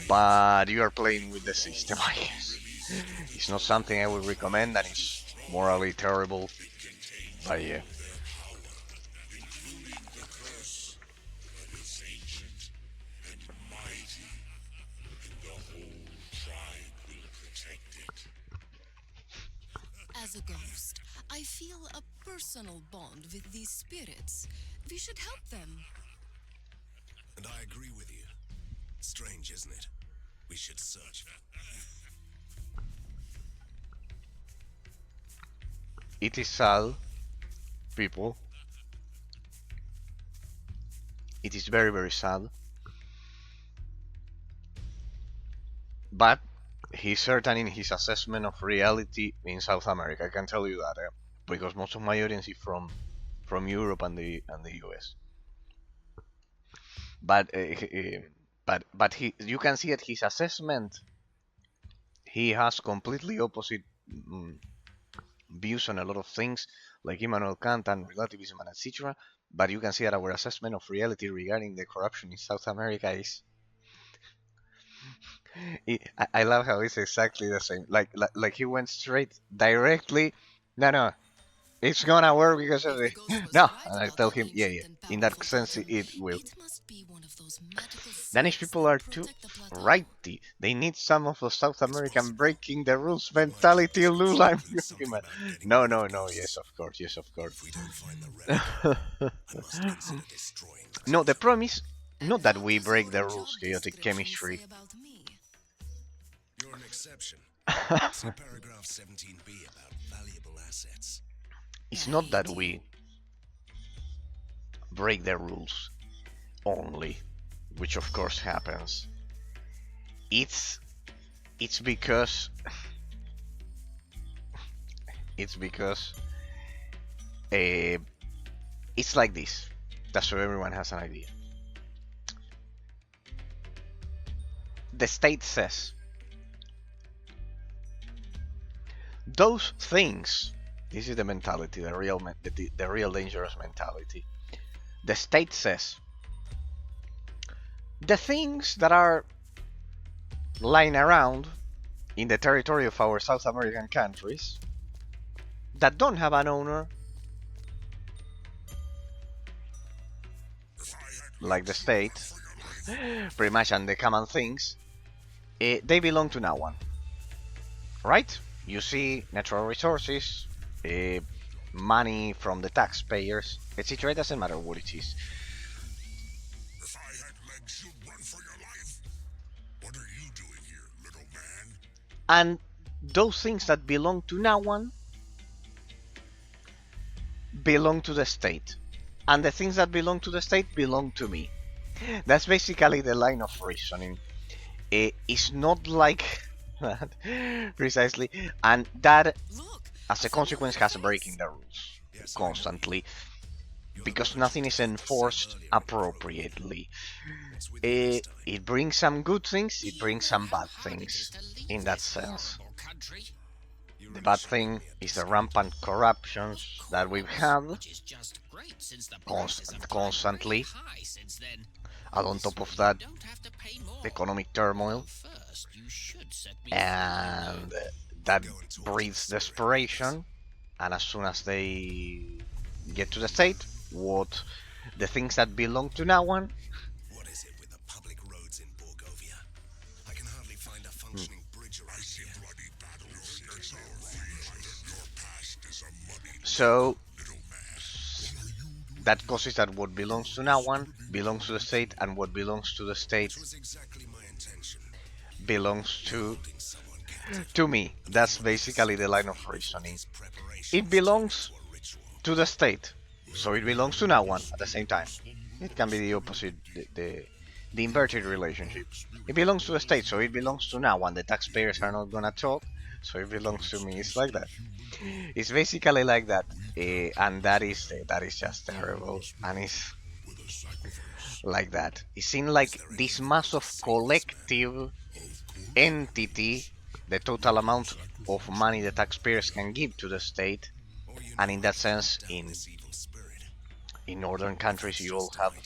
But you are playing with the system, I guess. It's not something I would recommend, and it's morally terrible. But yeah. As a ghost, I feel a personal bond with these spirits. We should help them. And I agree with you. Strange, isn't it? We should search. It is sad, people. It is very, very sad. But he's certain in his assessment of reality in South America. I can tell you that, because most of my audience is from Europe and the US. But you can see at his assessment he has completely opposite views on a lot of things, like Immanuel Kant and relativism and etc. But you can see that our assessment of reality regarding the corruption in South America is. I love how it's exactly the same. Like he went straight directly. No, it's gonna work because of If the the. ghost was No, right and I about tell that him, yeah, ancient yeah. and In that powerful sense, totem, it will. it must be one of those magical Danish seals people that are too protect the plateau. righty. They need some of the South American possible. breaking the rules But my job mentality, Lul. description I'm includes something joking, man. about getting No, rid of no, no. Yes, ghosts. of course, yes, of course. If we don't find the relic, I must consider destroying the No, the totem. problem is And not that what we does break your the job rules, chaotic description chemistry. say about me? You're an exception. See paragraph 17b about valuable assets. It's I not that hate you. we break the rules only, which of course happens. It's it's because it's because uh, it's like this. That's so everyone has an idea. The state says those things. This is the mentality, the real dangerous mentality. The state says the things that are lying around in the territory of our South American countries that don't have an owner, like the state, pretty much, and the common things, they belong to no one, right? You see, natural resources, money from the taxpayers, etc. It doesn't matter what it is. If I had legs, you'd run for your life. What are you doing here, little man? And those things that belong to no one belong to the state. And the things that belong to the state belong to me. That's basically the line of reasoning. It's not like that, precisely. And that, Look, as a consequence, has breaking the rules Yes, constantly. You're the Because manager nothing of is the enforced earlier in the appropriately. What's with you this time? It brings some good things, it You brings know some how bad hard it is things to leave in that this sense. horrible country. You The really bad should thing give me a is the discount. rampant corruptions Of that we've course, had which is just great since the prices have climbed constantly. really high since then. And on top of that, You don't have to pay more. economic turmoil, First, you should set me and free. that Go and talk to breeds the spirit desperation. And as soon as they get to the state, the things that belong to no one, What is it with the public roads in Borgovia? I can hardly find a functioning bridge around here. Bloody battles, it's our future. Your past is a muddy so little man. that causes that what belongs to no one belongs to the state, and what belongs to the state Which was exactly my intention. belongs to Holding someone captive. me. That's basically the line of reasoning. His preparation It belongs to a ritual. to the state, so it belongs to no one at the same time. It can be the opposite, the inverted relationship. It belongs to the state, so it belongs to no one. The taxpayers are not gonna talk, so it belongs to me. It's like that. It's basically like that, and that is just terrible. And it's like that. It seems like this mass of collective entity, the total amount of money the taxpayers can give to the state, Or you and know in I that can sense, hunt down this evil spirit. in northern countries, you all Just have an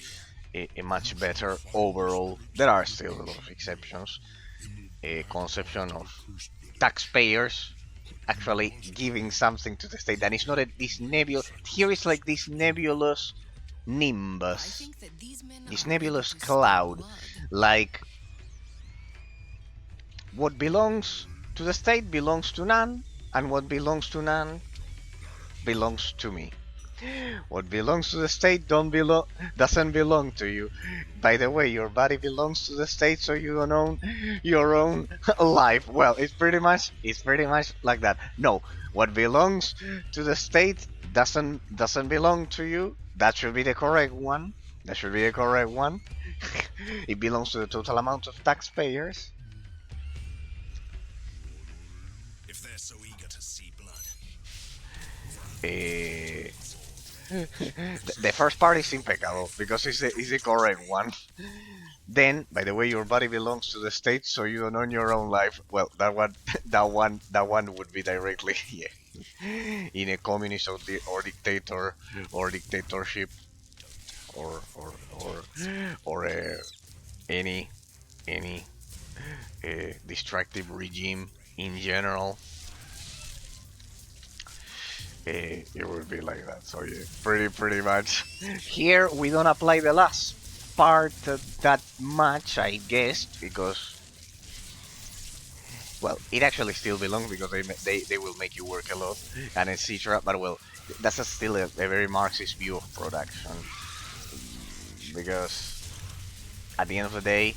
idea. a much better overall. There are still a lot of exceptions. A conception of taxpayers actually giving something to the state, and it's not this nebulous. Here it's like this nebulous I nimbus, think that these men this are ready nebulous to spill cloud, blood. like what belongs to the state belongs to none, and what belongs to none belongs to me. What belongs to the state don't belong doesn't belong to you. By the way, your body belongs to the state, so you don't own your own life. Well, it's pretty much like that. No, what belongs to the state doesn't belong to you. That should be the correct one. That should be the correct one. It belongs to the total amount of taxpayers. If they're so eager to see blood, Eh, the first part is impeccable because it's the correct one. Then, by the way, your body belongs to the state, so you don't own your own life. Well, that one, that one would be directly, yeah, in a communist or dictator or dictatorship or any destructive regime in general. It would be like that. So yeah, pretty much. Here we don't apply the last part that much, I guess, because well, it actually still belongs because they will make you work a lot and etc. But well, that's still a very Marxist view of production because at the end of the day,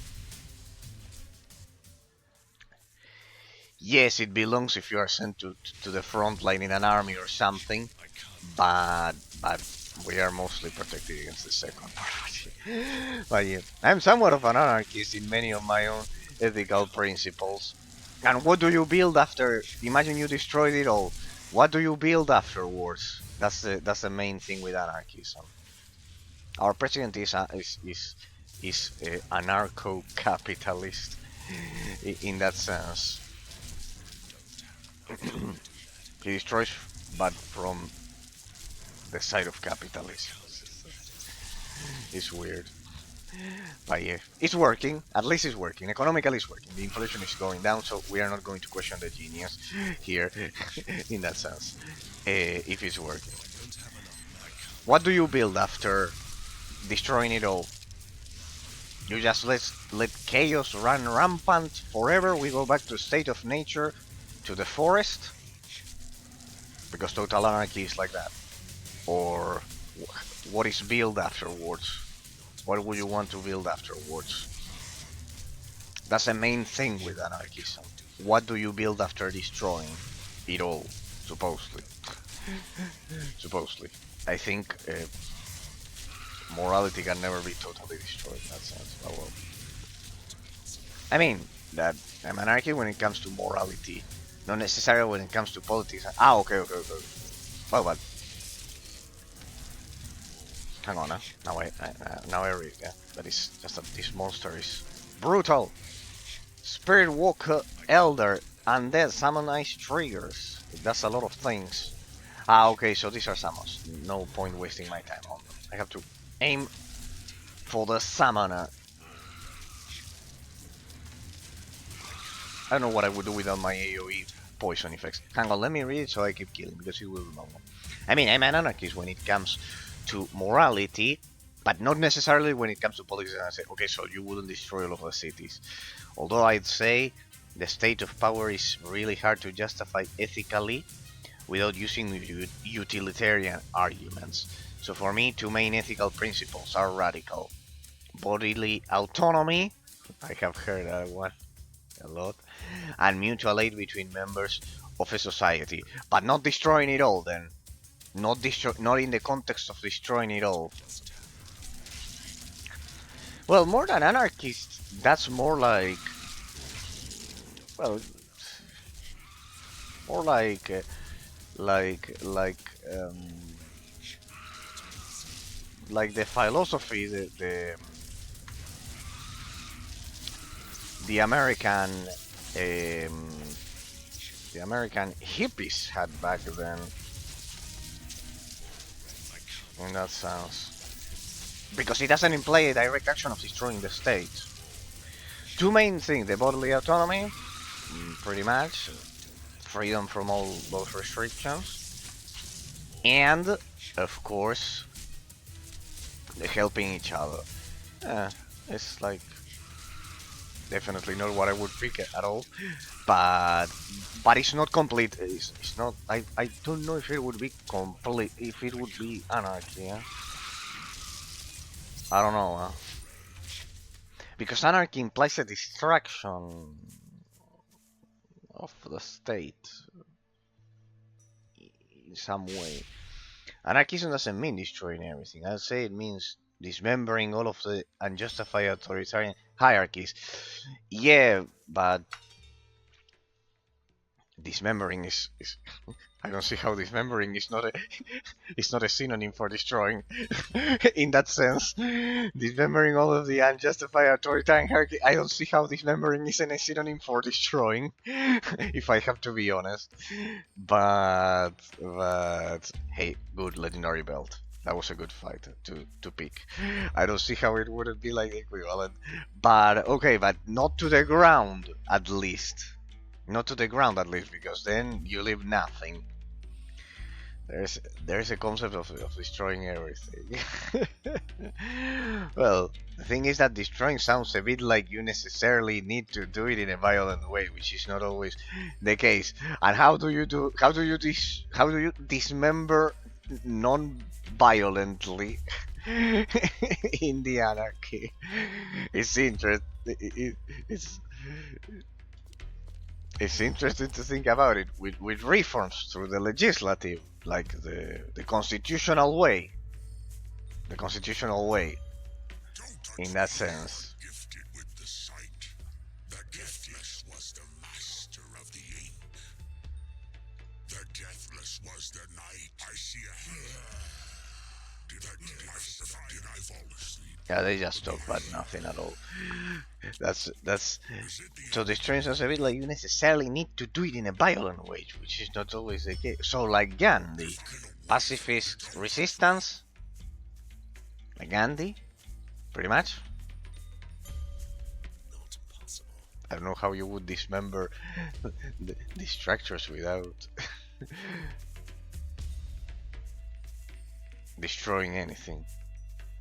yes, it belongs if you are sent to the front line in an army or something, but we are mostly protected against the second part. But yeah, I'm somewhat of an anarchist in many of my own ethical principles. And what do you build after? Imagine you destroyed it all. What do you build afterwards? That's the main thing with anarchism. Our president is anarcho-capitalist in that sense. He destroys, but from the side of capitalism. It's weird. But yeah, it's working. At least it's working. Economically, it's working. The inflation is going down, so we are not going to question the genius here, in that sense. If it's working. What do you build after destroying it all? You just let chaos run rampant forever. We go back to a state of nature, to the forest, because total anarchy is like that. Or what is built afterwards? What would you want to build afterwards? That's the main thing with anarchism. What do you build after destroying it all? Supposedly. Supposedly. I think morality can never be totally destroyed in that sense. But well, I mean that I'm anarchy when it comes to morality, not necessarily when it comes to politics. Ah, okay. Well, hang on, now I read. Yeah, but it's just that this monster is brutal. Spirit Walker, Elder, Undead, Summon Ice triggers. It does a lot of things. Ah, okay, so these are summons. No point wasting my time on them. I have to aim for the summoner. I don't know what I would do without my AoE poison effects. Hang on, let me read it so I keep killing, because it will be long. I mean, I'm an anarchist when it comes to morality, but not necessarily when it comes to politics. And I say, okay, so you wouldn't destroy all of the cities. Although I'd say the state of power is really hard to justify ethically without using utilitarian arguments. So for me, two main ethical principles are radical. Bodily autonomy, I have heard that one a lot, and mutual aid between members of a society. But not destroying it all then. Not in the context of destroying it all. Well, more than anarchist, that's more like, well, more like like the philosophy, the the um, the American hippies had back then. In that sense, because it doesn't imply a direct action of destroying the state. Two main things: the bodily autonomy, pretty much, freedom from all those restrictions, and of course, helping each other. It's like definitely not what I would pick at all, but it's not complete. It's not. I don't know if it would be complete. If it would be anarchy. Yeah? I don't know. Because anarchy implies a destruction of the state in some way. Anarchism doesn't mean destroying everything. I'd say it means dismembering all of the unjustified authoritarian hierarchies. Yeah, but dismembering is I don't see how dismembering is not a is not a synonym for destroying. In that sense, dismembering all of the unjustified authoritarian hierarchy, I don't see how dismembering isn't a synonym for destroying. If I have to be honest, but hey, good legendary belt. That was a good fight to pick. I don't see how it wouldn't be like equivalent, but okay, but not to the ground at least. Not to the ground at least, because then you leave nothing. There's a concept of destroying everything. Well, the thing is that destroying sounds a bit like you necessarily need to do it in a violent way, which is not always the case. And how do you dismember non-violently in the anarchy? It's interesting. It's interesting to think about it with reforms through the legislative, like the constitutional way. The constitutional way, in that sense. Gifted with the sight. The giftless was the master of the ink. The deathless was the night. I see a hand. Did I fall asleep? Yeah, they just talk about nothing at all. That's so destroying sounds a bit like you necessarily need to do it in a violent way, which is not always the case. So like Gandhi, pacifist resistance, like Gandhi, pretty much. Not possible. I don't know how you would dismember the structures without destroying anything.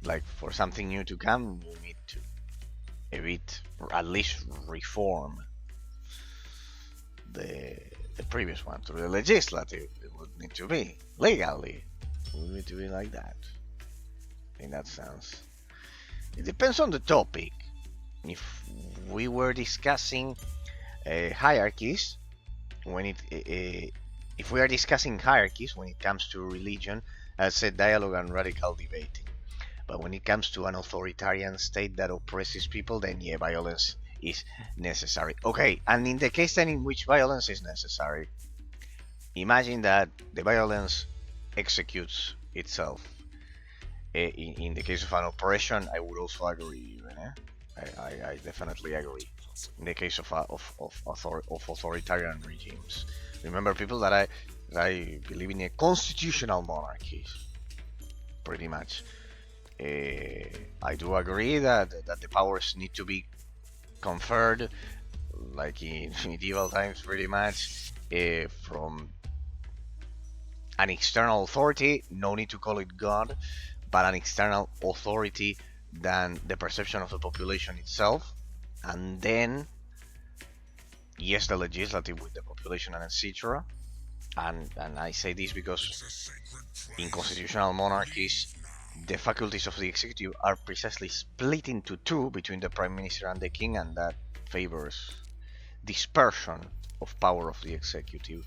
Like for something new to come, you need to a bit, or at least reform the previous one through the legislative. It would need to be legally. It would need to be like that. In that sense, it depends on the topic. If we were discussing hierarchies, when if we are discussing hierarchies when it comes to religion, I'd say dialogue and radical debating. But when it comes to an authoritarian state that oppresses people, then yeah, violence is necessary. Okay, and in the case then in which violence is necessary, imagine that the violence executes itself. In the case of an oppression, I would also agree. I definitely agree. In the case of authoritarian regimes, remember, people, that I believe in a constitutional monarchy, pretty much. I do agree that the powers need to be conferred, like in medieval times, pretty much, from an external authority. No need to call it God, but an external authority than the perception of the population itself. And then, yes, the legislative with the population and etc. And I say this because in constitutional monarchies, the faculties of the executive are precisely split into two between the prime minister and the king, and that favors dispersion of power of the executive.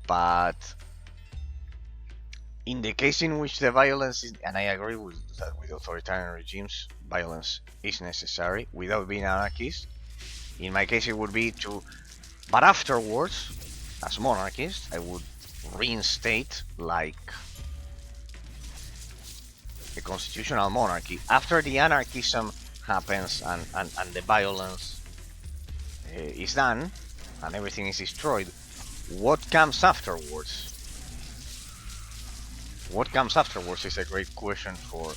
But in the case in which the violence is, and I agree with that, with authoritarian regimes, violence is necessary without being anarchist. In my case, it would be to, but afterwards, as monarchist, I would reinstate like a constitutional monarchy after the anarchism happens and the violence is done and everything is destroyed, what comes afterwards? What comes afterwards is a great question for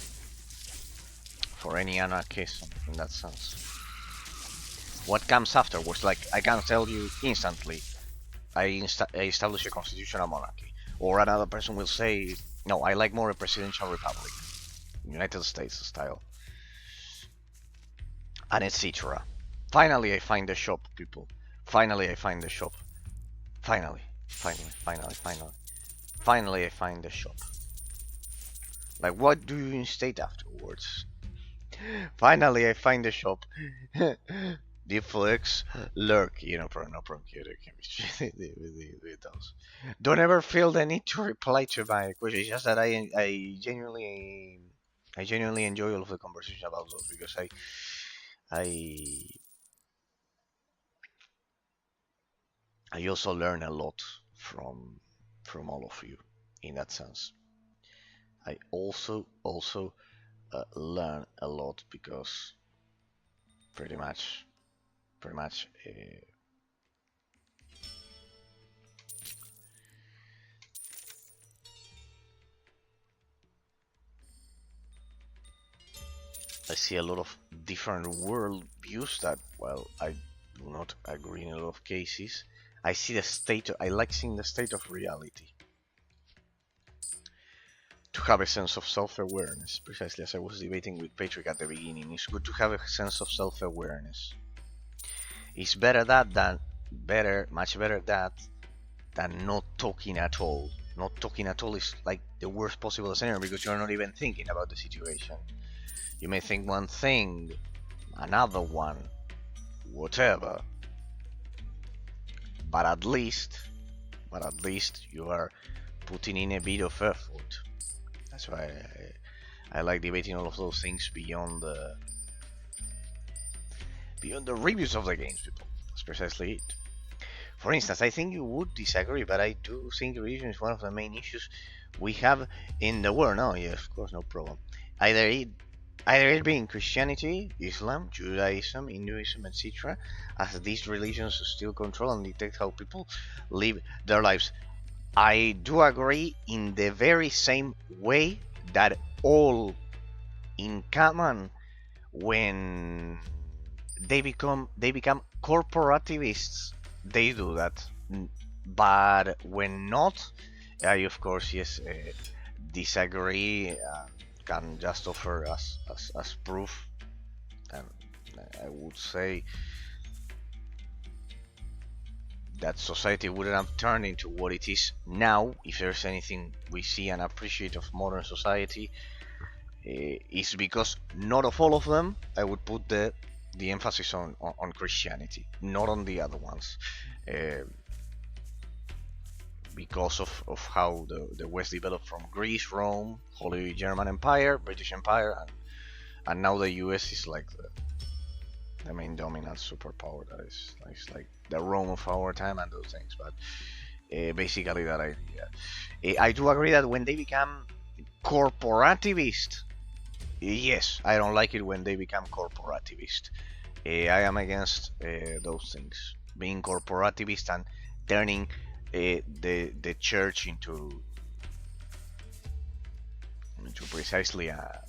any anarchist in that sense. What comes afterwards? Like, I can tell you instantly, I establish a constitutional monarchy. Or another person will say, no, I like more a presidential republic, United States style, and etc. Finally, I find the shop, people. Finally, I find the shop. Finally, finally, I find the shop. Like, what do you instate afterwards? Finally, I find the shop. The flex lurk, no problem, with those. Don't ever feel the need to reply to my question. It's just that I genuinely enjoy all of the conversation about those because I I also learn a lot from all of you in that sense. I also learn a lot because pretty much I see a lot of different world views that, well, I do not agree in a lot of cases. I see the state. I like seeing the state of reality. To have a sense of self-awareness, precisely as I was debating with Patrick at the beginning. It's good to have a sense of self-awareness. It's better that than much better that than not talking at all. Not talking at all is like the worst possible scenario because you're not even thinking about the situation. You may think one thing, another one, whatever. But at least you are putting in a bit of effort. That's why I like debating all of those things beyond the reviews of the games, people. That's precisely it. For instance, I think you would disagree, but I do think religion is one of the main issues we have in the world. No, yeah, of course, no problem. Either it being Christianity, Islam, Judaism, Hinduism, etc., as these religions still control and dictate how people live their lives. I do agree in the very same way that all in common when they become corporativists, they do that. But when not, I of course disagree. Can just offer as proof, and I would say that society wouldn't have turned into what it is now if there's anything we see and appreciate of modern society. Is because not of all of them I would put the emphasis on Christianity, not on the other ones, because of how the West developed from Greece, Rome, Holy German Empire, British Empire, and now the US is like the main dominant superpower. That is like the Rome of our time and those things. But basically that idea. I do agree that when they become corporativist, yes, I don't like it when they become corporativist. I am against those things, being corporativist and turning the church into precisely a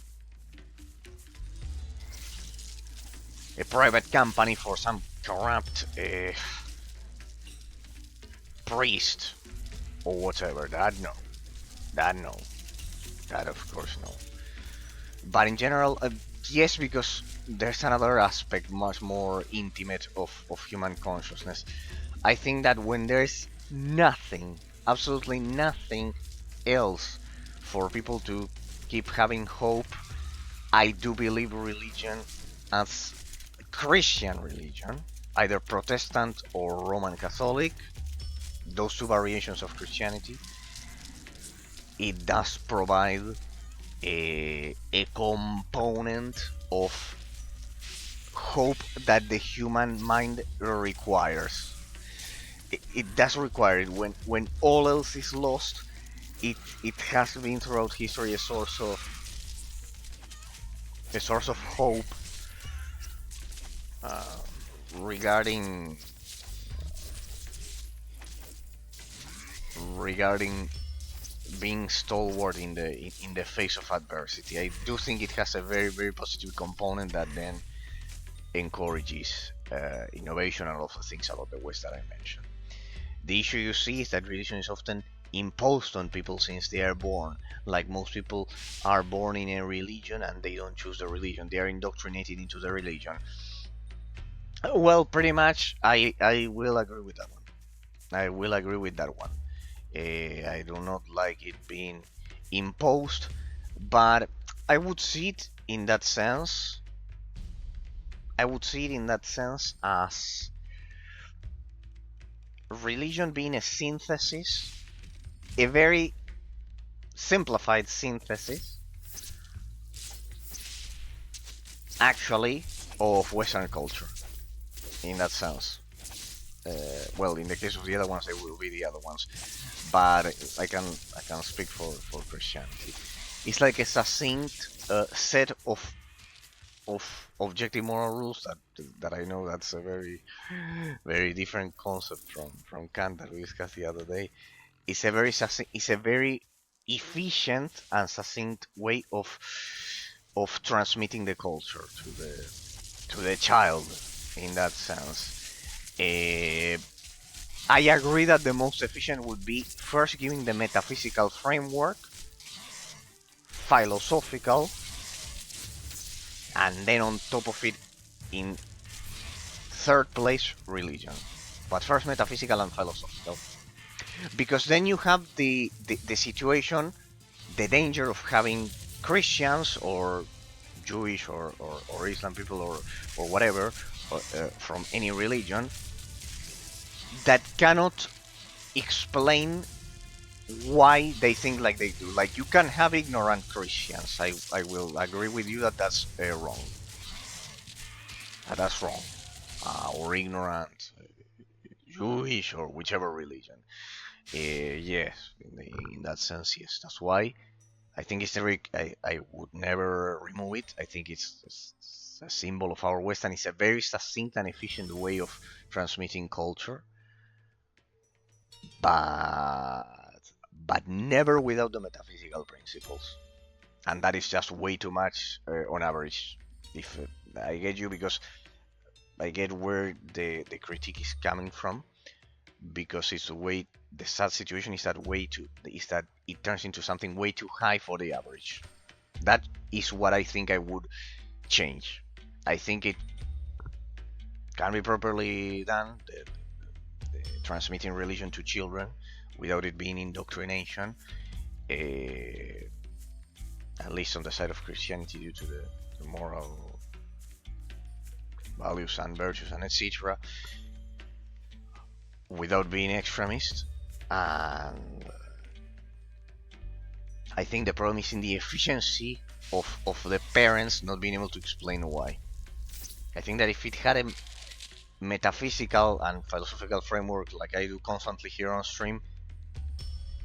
private company for some corrupt priest or whatever. That of course no. But in general, yes, because there's another aspect much more intimate of human consciousness. I think that when there's nothing, absolutely nothing else for people to keep having hope, I do believe religion as Christian religion, either Protestant or Roman Catholic, those two variations of Christianity, it does provide a component of hope that the human mind requires. It does require it when all else is lost. It has been throughout history a source of hope regarding being stalwart in the face of adversity. I do think it has a very positive component that then encourages innovation and also things about the West that I mentioned. The issue you see is that religion is often imposed on people since they are born. Like most people are born in a religion and they don't choose the religion. They are indoctrinated into the religion. Well, pretty much, I will agree with that one. I will agree with that one. I do not like it being imposed, but I would see it in that sense. I would see it in that sense as religion being a synthesis, a very simplified synthesis, actually, of Western culture. In that sense. Well, in the case of the other ones, they will be the other ones. But I can speak for Christianity. It's like a succinct set of objective moral rules that I know that's a very different concept from Kant that we discussed the other day. It's a very efficient and succinct way of transmitting the culture to the child in that sense. I agree that the most efficient would be first giving the metaphysical framework, philosophical, and then on top of it, in third place, religion. But first metaphysical and philosophical. Because then you have the situation, the danger of having Christians or Jewish or Islam people or whatever from any religion that cannot explain why they think like they do. Like, you can have ignorant Christians. I will agree with you that that's wrong. That's wrong. Or ignorant Jewish or whichever religion. Yes, in that sense, yes. That's why I think it's very. I would never remove it. I think it's a symbol of our West, and it's a very succinct and efficient way of transmitting culture. But never without the metaphysical principles, and that is just way too much on average. If I get you, because I get where the critique is coming from, because it's way the sad situation is that it turns into something way too high for the average. That is what I think I would change. I think it can be properly done, the transmitting religion to children without it being indoctrination, at least on the side of Christianity, due to the moral values and virtues and etc., without being extremist. And I think the problem is in the efficiency of the parents not being able to explain why. I think that if it had a metaphysical and philosophical framework like I do constantly here on stream,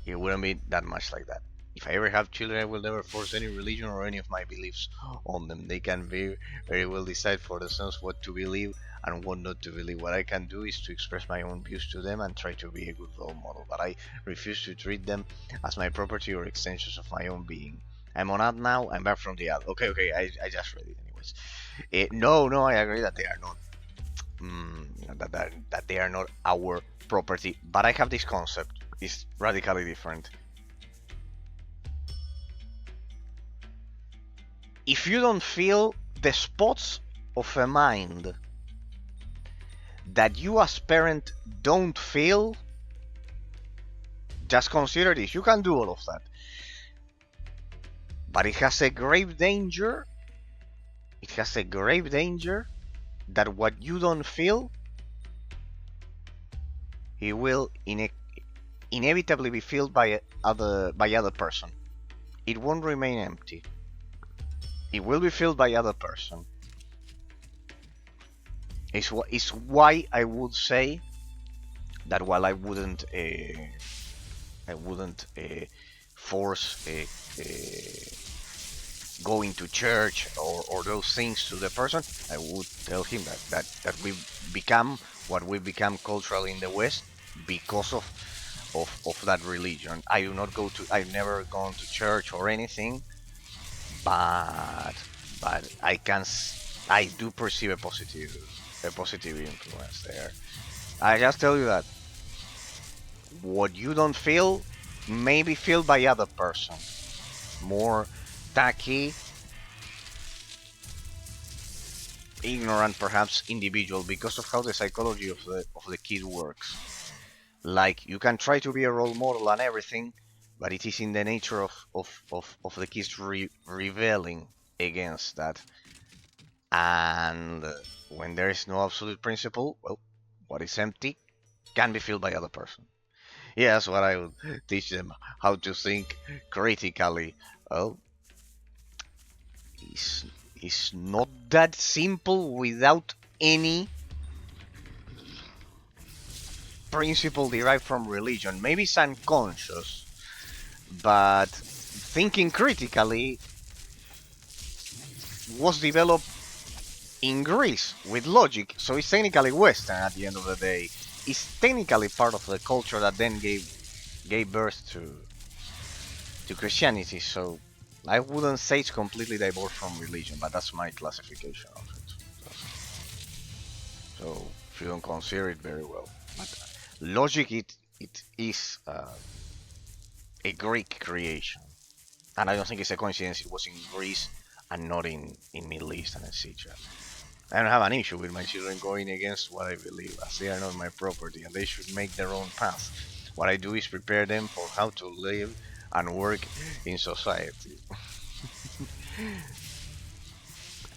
it wouldn't be that much like that. If I ever have children, I will never force any religion or any of my beliefs on them. They can very well decide for themselves what to believe and what not to believe. What I can do is to express my own views to them and try to be a good role model, but I refuse to treat them as my property or extensions of my own being. I'm on ad now, I'm back from the ad. Okay, I just read it anyways. No, I agree that they are not that they are not our property, but I have this concept. It's radically different. If you don't feel the spots of a mind that you as parent don't feel, just consider this. You can do all of that. But it has a grave danger. It has a grave danger that what you don't feel, it will inevitably be filled by other person. It won't remain empty. It will be filled by other person. It's why I would say that while I wouldn't force going to church or those things to the person, I would tell him that we become what we become culturally in the West because of that religion. I do not go to, I've never gone to church or anything, but I do perceive a positive influence there. I just tell you that what you don't feel may be felt by other person. More tacky, ignorant, perhaps individual, because of how the psychology of the kid works. Like you can try to be a role model and everything, but it is in the nature of the kids rebelling against that. And when there is no absolute principle, well, what is empty can be filled by other person. Yes, what I would teach them how to think critically. Well, it's not that simple without any principle derived from religion. Maybe it's unconscious, but thinking critically was developed in Greece with logic, so it's technically Western at the end of the day. It's technically part of the culture that then gave birth to Christianity, so I wouldn't say it's completely divorced from religion, but that's my classification of it. So if you don't consider it very well. But logic, it is a Greek creation. And I don't think it's a coincidence it was in Greece and not in Middle East and etc. I don't have an issue with my children going against what I believe, as they are not my property and they should make their own path. What I do is prepare them for how to live and work in society.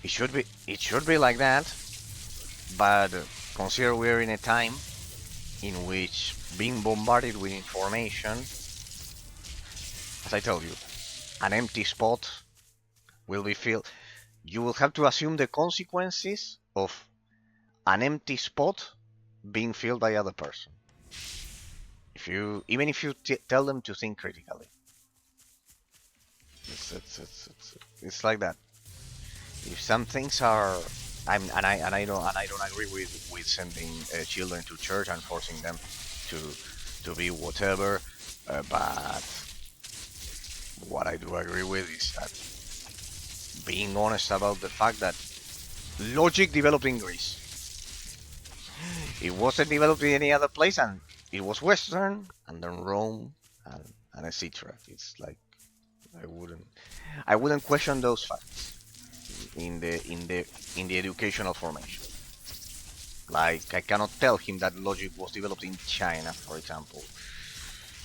It should be like that, but consider we're in a time in which being bombarded with information, as I told you, an empty spot will be filled. You will have to assume the consequences of an empty spot being filled by other person. Even if you tell them to think critically, it's like that. If some things are, I don't agree with sending children to church and forcing them to be whatever, but what I do agree with is that being honest about the fact that logic developed in Greece. It wasn't developed in any other place, and it was Western, and then Rome, and etc. It's like I wouldn't question those facts in the educational formation. Like I cannot tell him that logic was developed in China, for example.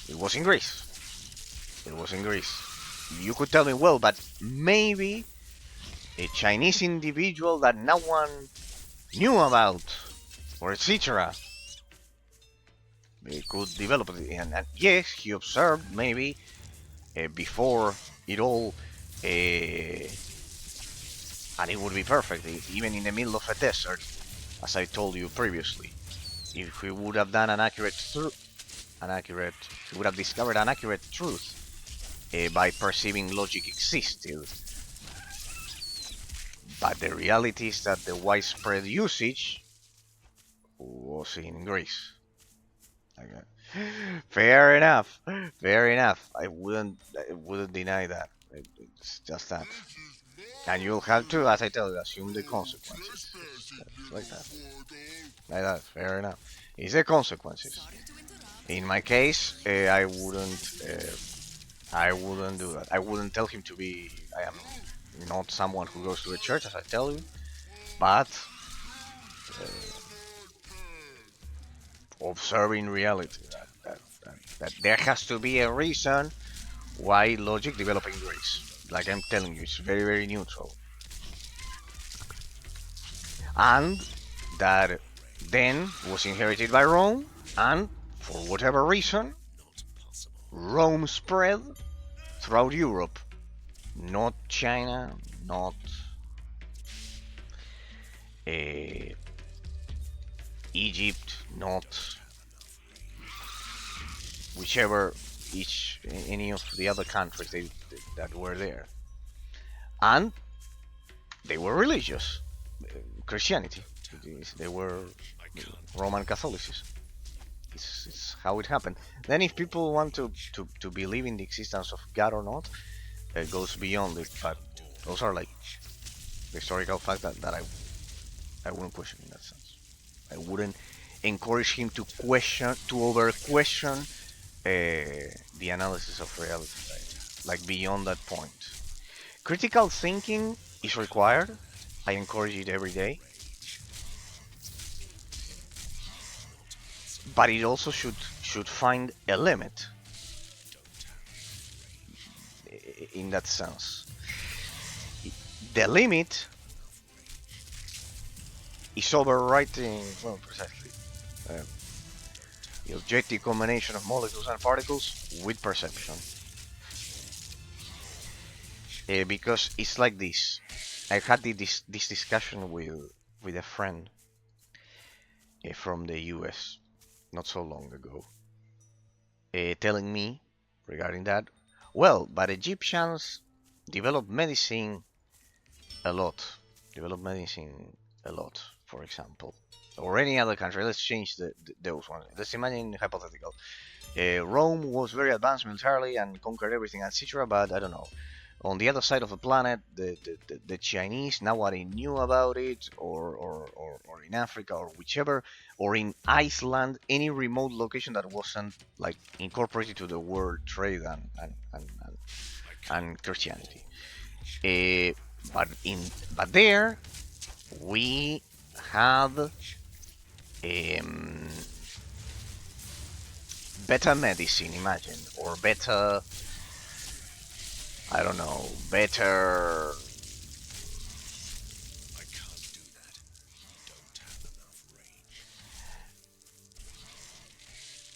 It was in Greece. It was in Greece. You could tell me, well, but maybe a Chinese individual that no one knew about, or etc. He could develop it, and yes, he observed maybe before it all, and it would be perfect, even in the middle of a desert, as I told you previously. If we would have done we would have discovered an accurate truth by perceiving logic existed. But the reality is that the widespread usage was in Greece. Okay. Fair enough. Fair enough. I wouldn't deny that. It's just that. And you'll have to, as I tell you, assume the consequences. It's like that. Like that. Fair enough. It's the consequences. In my case, I wouldn't do that. I wouldn't tell him to be. I am not someone who goes to a church, as I tell you, but observing reality that there has to be a reason why logic developed in Greece. Like I'm telling you, it's very, very neutral. And that then was inherited by Rome, and for whatever reason, Rome spread throughout Europe. Not China, not Egypt, not whichever any of the other countries that were there. and they were religious. Christianity. They were Roman Catholicism. It's how it happened. Then if people want to believe in the existence of God or not, it goes beyond it. But those are like historical facts that I wouldn't question in that sense. I wouldn't encourage him to over question the analysis of reality, like beyond that point. Critical thinking is required. I encourage it every day. But it also should find a limit in that sense. The limit is overwriting, well, precisely, the objective combination of molecules and particles with perception. Because it's like this. I had this discussion with a friend from the US not so long ago, telling me regarding that, well, but Egyptians developed medicine a lot. For example, or any other country. Let's change those ones. Let's imagine hypothetical. Rome was very advanced militarily and conquered everything, etc. But I don't know. On the other side of the planet, the Chinese, nobody knew about it, or in Africa, or whichever, or in Iceland, any remote location that wasn't like incorporated to the world trade and Christianity. But there we have better medicine, imagine, or better, I don't know, better. I can't do that. Don't have enough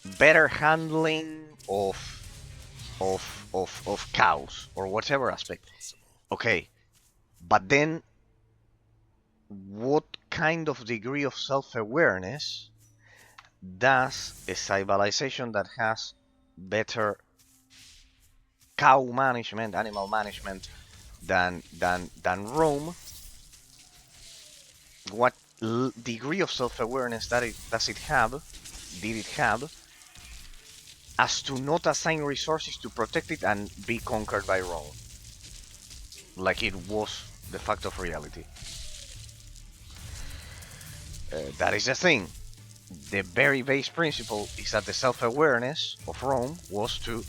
range. Better handling of cows or whatever aspect. Okay, but then what kind of degree of self-awareness does a civilization that has better cow management, animal management than Rome? What degree of self-awareness did it have, as to not assign resources to protect it and be conquered by Rome, like it was the fact of reality? That is the thing. The very base principle is that the self-awareness of Rome was to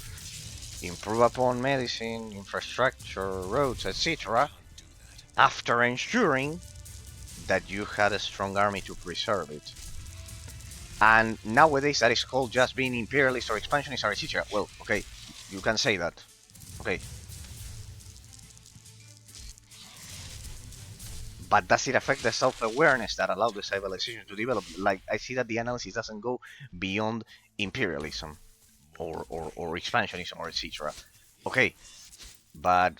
improve upon medicine, infrastructure, roads, etc., after ensuring that you had a strong army to preserve it. And nowadays that is called just being imperialist or expansionist or etc. Well, okay, you can say that. Okay. But does it affect the self-awareness that allowed the civilization to develop? Like, I see that the analysis doesn't go beyond imperialism or expansionism or etc. Okay, but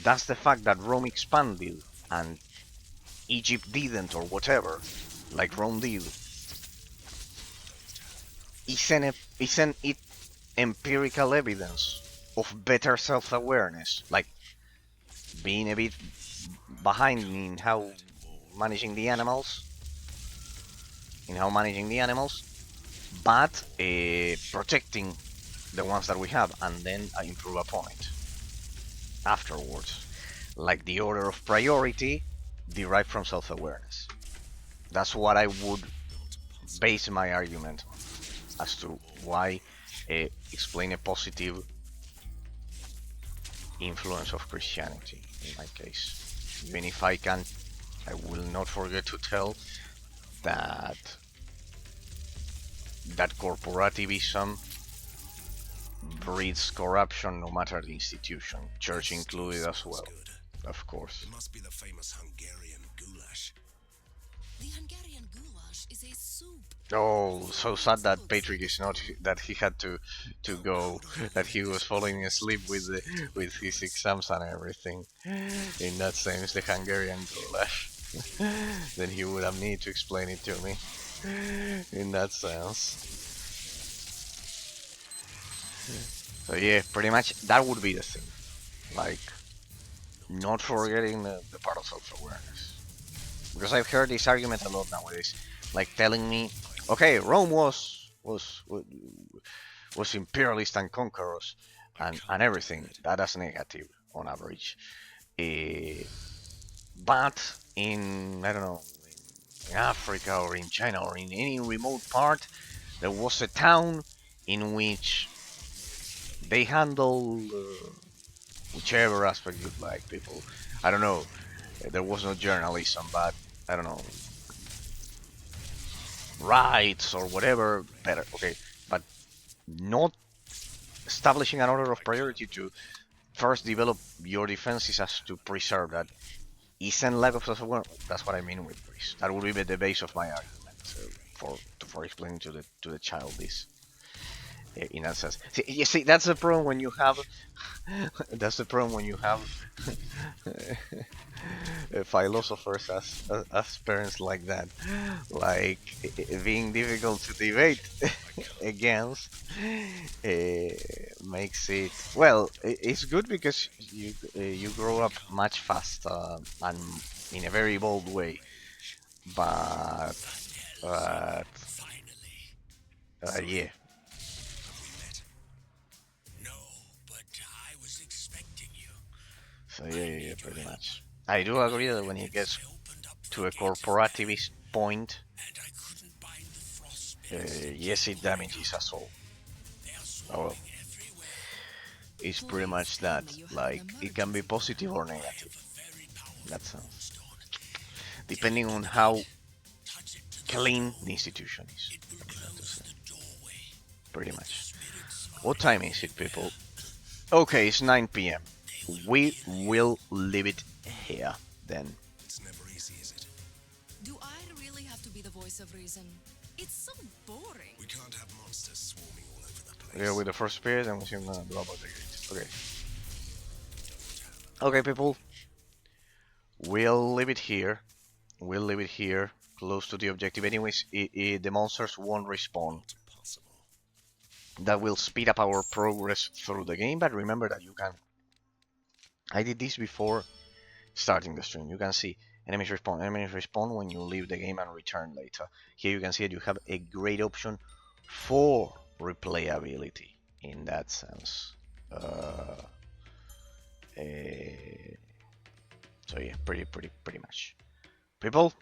does the fact that Rome expanded and Egypt didn't, or whatever, like Rome did, isn't it empirical evidence of better self-awareness? Like being a bit behind in how managing the animals, but protecting the ones that we have, and then improve upon it afterwards. Like the order of priority derived from self-awareness. That's what I would base my argument on, as to why explain a positive influence of Christianity in my case. Even if I will not forget to tell that corporativism breeds corruption no matter the institution, church included as well, of course. It must be the famous Hungarian goulash. The Hungarian goulash is a soup. Oh, so sad that Patrick is not, that he had to go, that he was falling asleep with his exams and everything. In that sense, the Hungarian goulash. Then he would have needed to explain it to me. In that sense. So yeah, pretty much that would be the thing. Like, not forgetting the part of self-awareness. Because I've heard this argument a lot nowadays, like telling me, okay, Rome was imperialist and conquerors and everything. That is negative on average. But in, I don't know, in Africa or in China or in any remote part, there was a town in which they handle whichever aspect you like, people. I don't know. There was no journalism, but I don't know, rights or whatever. Better, okay, but not establishing an order of priority to first develop your defenses as to preserve that isn't lack of self-awareness. That's what I mean with this. That would be the base of my argument for explaining to the child this. In that sense, see, you see, that's the problem when you have. That's the problem when you have philosophers as parents like that, like being difficult to debate against. Makes it well. It's good because you grow up much faster and in a very bold way, but uh, yeah. No, but I was expecting you. So yeah, pretty much. I do agree that when it gets to a corporativist point, And I couldn't bind the frost yes, it damages us all. Oh, well, it's pretty much that. Like, it can be positive or negative. That sense. Depending on how clean the institution is. Pretty much. What time is it, people? Okay, it's 9 p.m. We will leave it here then. It's never easy, is it? Do I really have to be the voice of reason? It's so boring. We can't have monsters swarming all over the place. Yeah, with the first spirit, and we're gonna blah blah the gate. Okay. Okay, people. We'll leave it here. We'll leave it here, close to the objective. Anyways, the monsters won't respawn. Possible. That will speed up our progress through the game, but remember that you can. I did this before starting the stream. You can see enemies respawn when you leave the game and return later. Here you can see that you have a great option for replayability in that sense. So yeah, pretty much. People,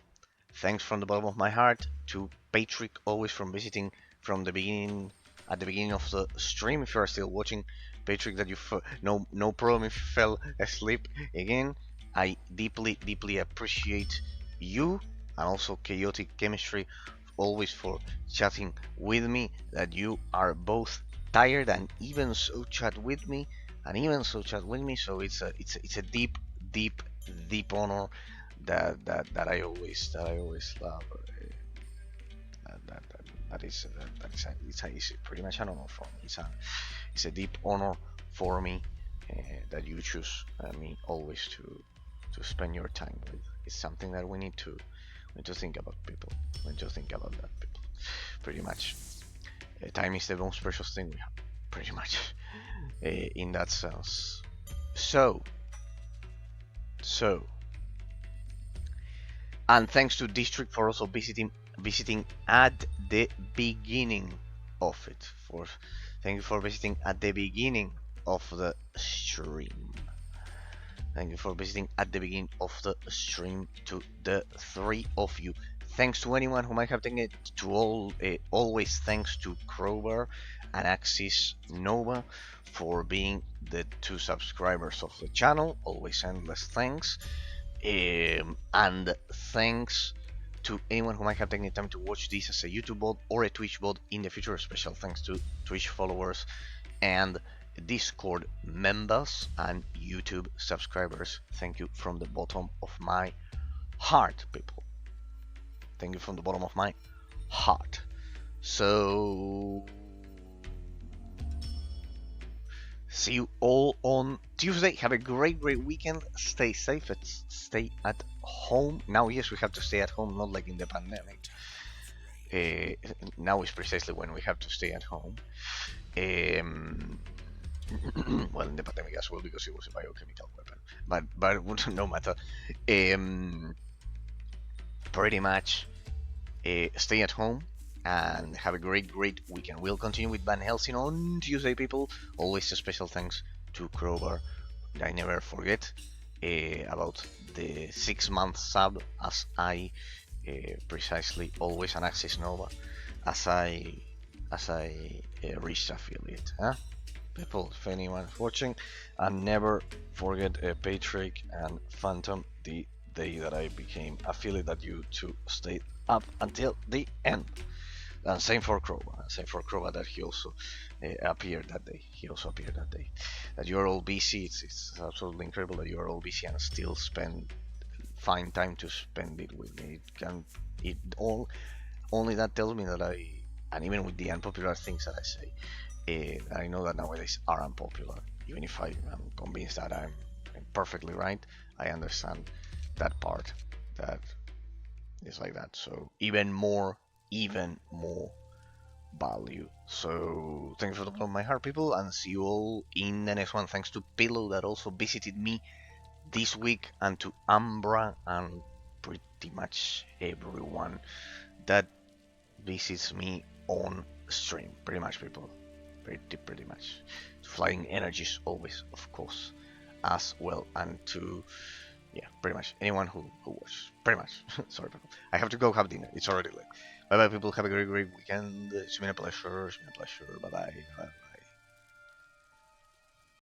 thanks from the bottom of my heart to Patrick, always from visiting from the beginning, at the beginning of the stream. If you are still watching, Patrick, that you no problem if you fell asleep again. I deeply appreciate you, and also Chaotic Chemistry, always for chatting with me. That you are both tired and even so chat with me, So it's a deep honor that I always love. It's pretty much an honor for me. It's a deep honor for me that you choose me always to spend your time with. It's something that we need to think about, people. We need to think about that, people. Pretty much, time is the most precious thing we have. Pretty much, in that sense. So, and thanks to District for also visiting at the beginning of it. Thank you for visiting at the beginning of the stream. Thank you for visiting at the beginning of the stream to the three of you. Thanks to anyone who might have taken it to all. Always thanks to Crowbar and Axis Nova for being the 2 subscribers of the channel. Always endless thanks. And thanks to anyone who might have taken the time to watch this as a YouTube bot or a Twitch bot in the future. Special thanks to Twitch followers and Discord members and YouTube subscribers. Thank you from the bottom of my heart, people. Thank you from the bottom of my heart. So, see you all on Tuesday. Have a great weekend. Stay safe. Stay at home. Now, yes, we have to stay at home, not like in the pandemic. Now is precisely when we have to stay at home. Well, in the pandemic as well, because it was a biochemical weapon. but no matter. Um, Pretty much stay at home and have a great weekend. We'll continue with Van Helsing on Tuesday, people. Always a special thanks to Crowbar. I never forget about the 6 month sub, as I precisely always an Access Nova as I reached affiliate. Huh? People, if anyone's watching, and never forget Patrick and Phantom the day that I became affiliate, that you two stayed up until the end. And same for Krova. Same for Krova, that he also appeared that day. He also appeared that day. That you're all busy. It's absolutely incredible that you're all busy and still find time to spend it with me. It all only that tells me that and even with the unpopular things that I say, I know that nowadays are unpopular. Even if I am convinced that I'm perfectly right, I understand that part, that is like that. So even more value. So thanks for the bottom of my heart, people, and see you all in the next one. Thanks to Pillow that also visited me this week, and to Ambra, and pretty much everyone that visits me on stream. Pretty much, people. Pretty much. Flying energies always, of course, as well, and to pretty much anyone who watches. Pretty much. Sorry, people. I have to go have dinner. It's already late. Bye bye, people. Have a great weekend. It's been a pleasure. Bye bye.